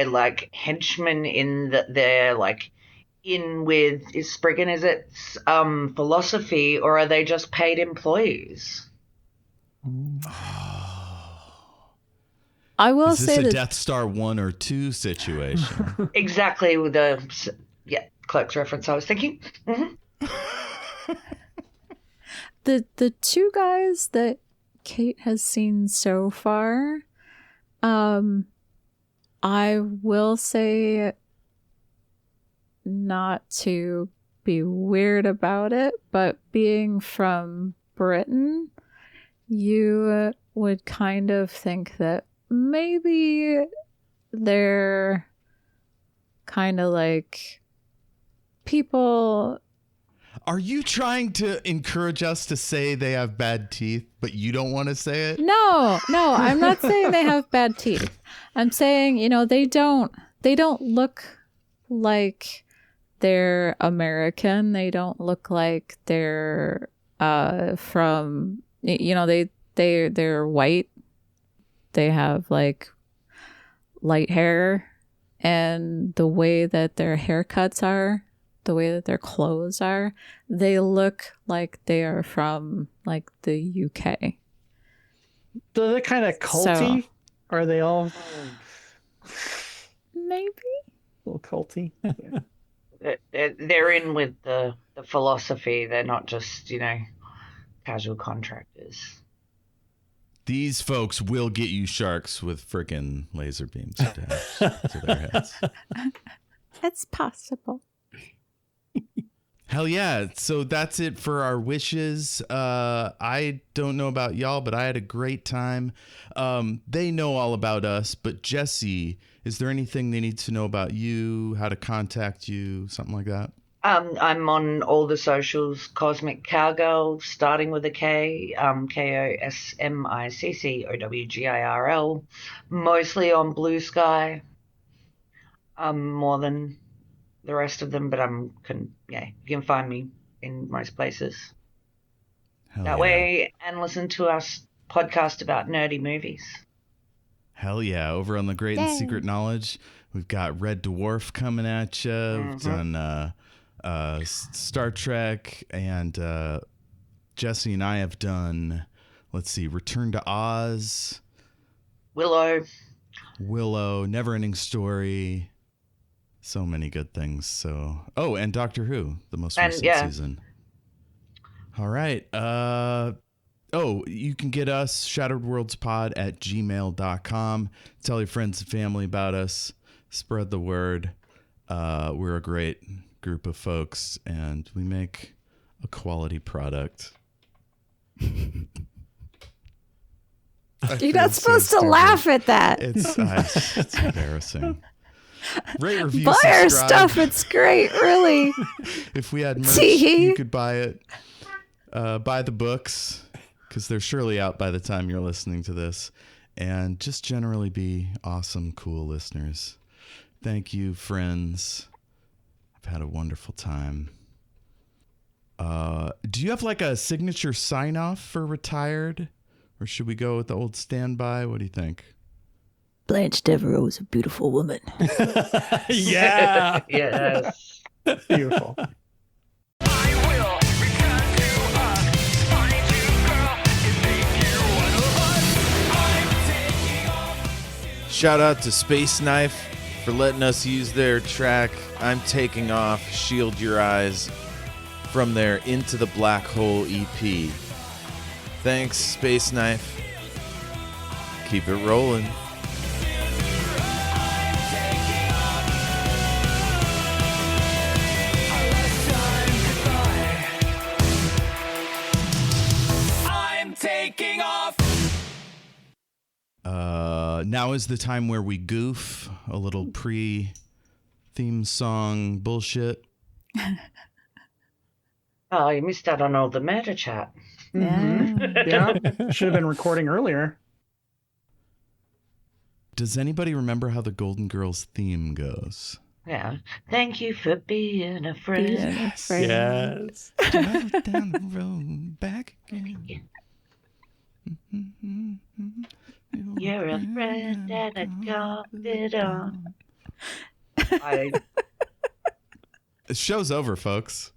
like henchmen in that they're like in with Spriggan, is it philosophy, or are they just paid employees? I will Is this say a that Death Star 1 or 2 situation? Exactly with the Clerks reference I was thinking. the two guys that Kate has seen so far, I will say, not to be weird about it, but being from Britain, you would kind of think that maybe they're kind of like people Are you trying to encourage us to say they have bad teeth, but you don't want to say it? No, I'm not saying they have bad teeth. I'm saying, they don't look like they're American. They don't look like they're from, they're white. They have like light hair, and the way that their haircuts are, the way that their clothes are, they look like they are from like the UK. So they're kind of culty? Or are they all Maybe. a little culty? They're in with the philosophy. They're not just, casual contractors. These folks will get you sharks with frickin' laser beams attached to their heads. It's possible. Hell yeah. So that's it for our wishes. I don't know about y'all, but I had a great time. They know all about us, but Jessie, is there anything they need to know about you, how to contact you, something like that? I'm on all the socials, Cosmic Cowgirl, starting with a K, KOSMICCOWGIRL, mostly on Bluesky, more than the rest of them, but you can find me in most places. Hell That yeah. way, and listen to us podcast about nerdy movies. Hell yeah. Over on the Great and Secret Knowledge, we've got Red Dwarf coming at you. We've done Star Trek, and Jessie and I have done, let's see, Return to Oz, Willow, Neverending Story. So many good things. And Doctor Who, the most recent season. All right. You can get us, shatteredworldspod@gmail.com. Tell your friends and family about us. Spread the word. We're a great group of folks, and we make a quality product. You're not supposed to laugh at that. It's embarrassing. Rate, review, Buy our subscribe. stuff. It's great, really. If we had merch, See? you could buy it. Buy the books, because they're surely out by the time you're listening to this. And just generally be awesome, cool listeners. Thank you, friends. I've had a wonderful time. Do you have like a signature sign-off for retired? Or should we go with the old standby? What do you think? Blanche Devereaux is a beautiful woman. Yeah. yes. Beautiful. Shout out to Space Knife for letting us use their track, I'm Taking Off, Shield Your Eyes, from their Into the Black Hole EP. Thanks, Space Knife. Keep it rolling. I'm taking off. Now is the time where we goof, a little pre-theme song bullshit. Oh, you missed out on all the murder chat. Yeah. Should have been recording earlier. Does anybody remember how the Golden Girls theme goes? Yeah. Thank you for being a friend. Yes. Drive down the road, back again. You're a friend and a confidant. The show's over, folks.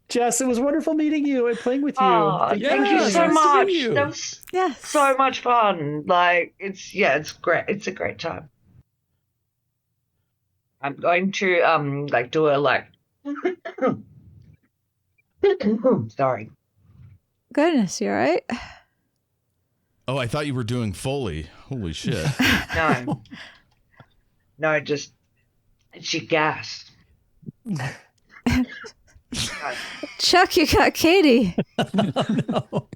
Jess, it was wonderful meeting you and playing with you. Oh, thank you so nice to much. meet you. That was Yes. so much fun. Like, it's great. It's a great time. I'm going to do a sorry. Goodness, you all right? Oh, I thought you were doing Foley. Holy shit. No, just she gasped. Chuck, you got Katie. No.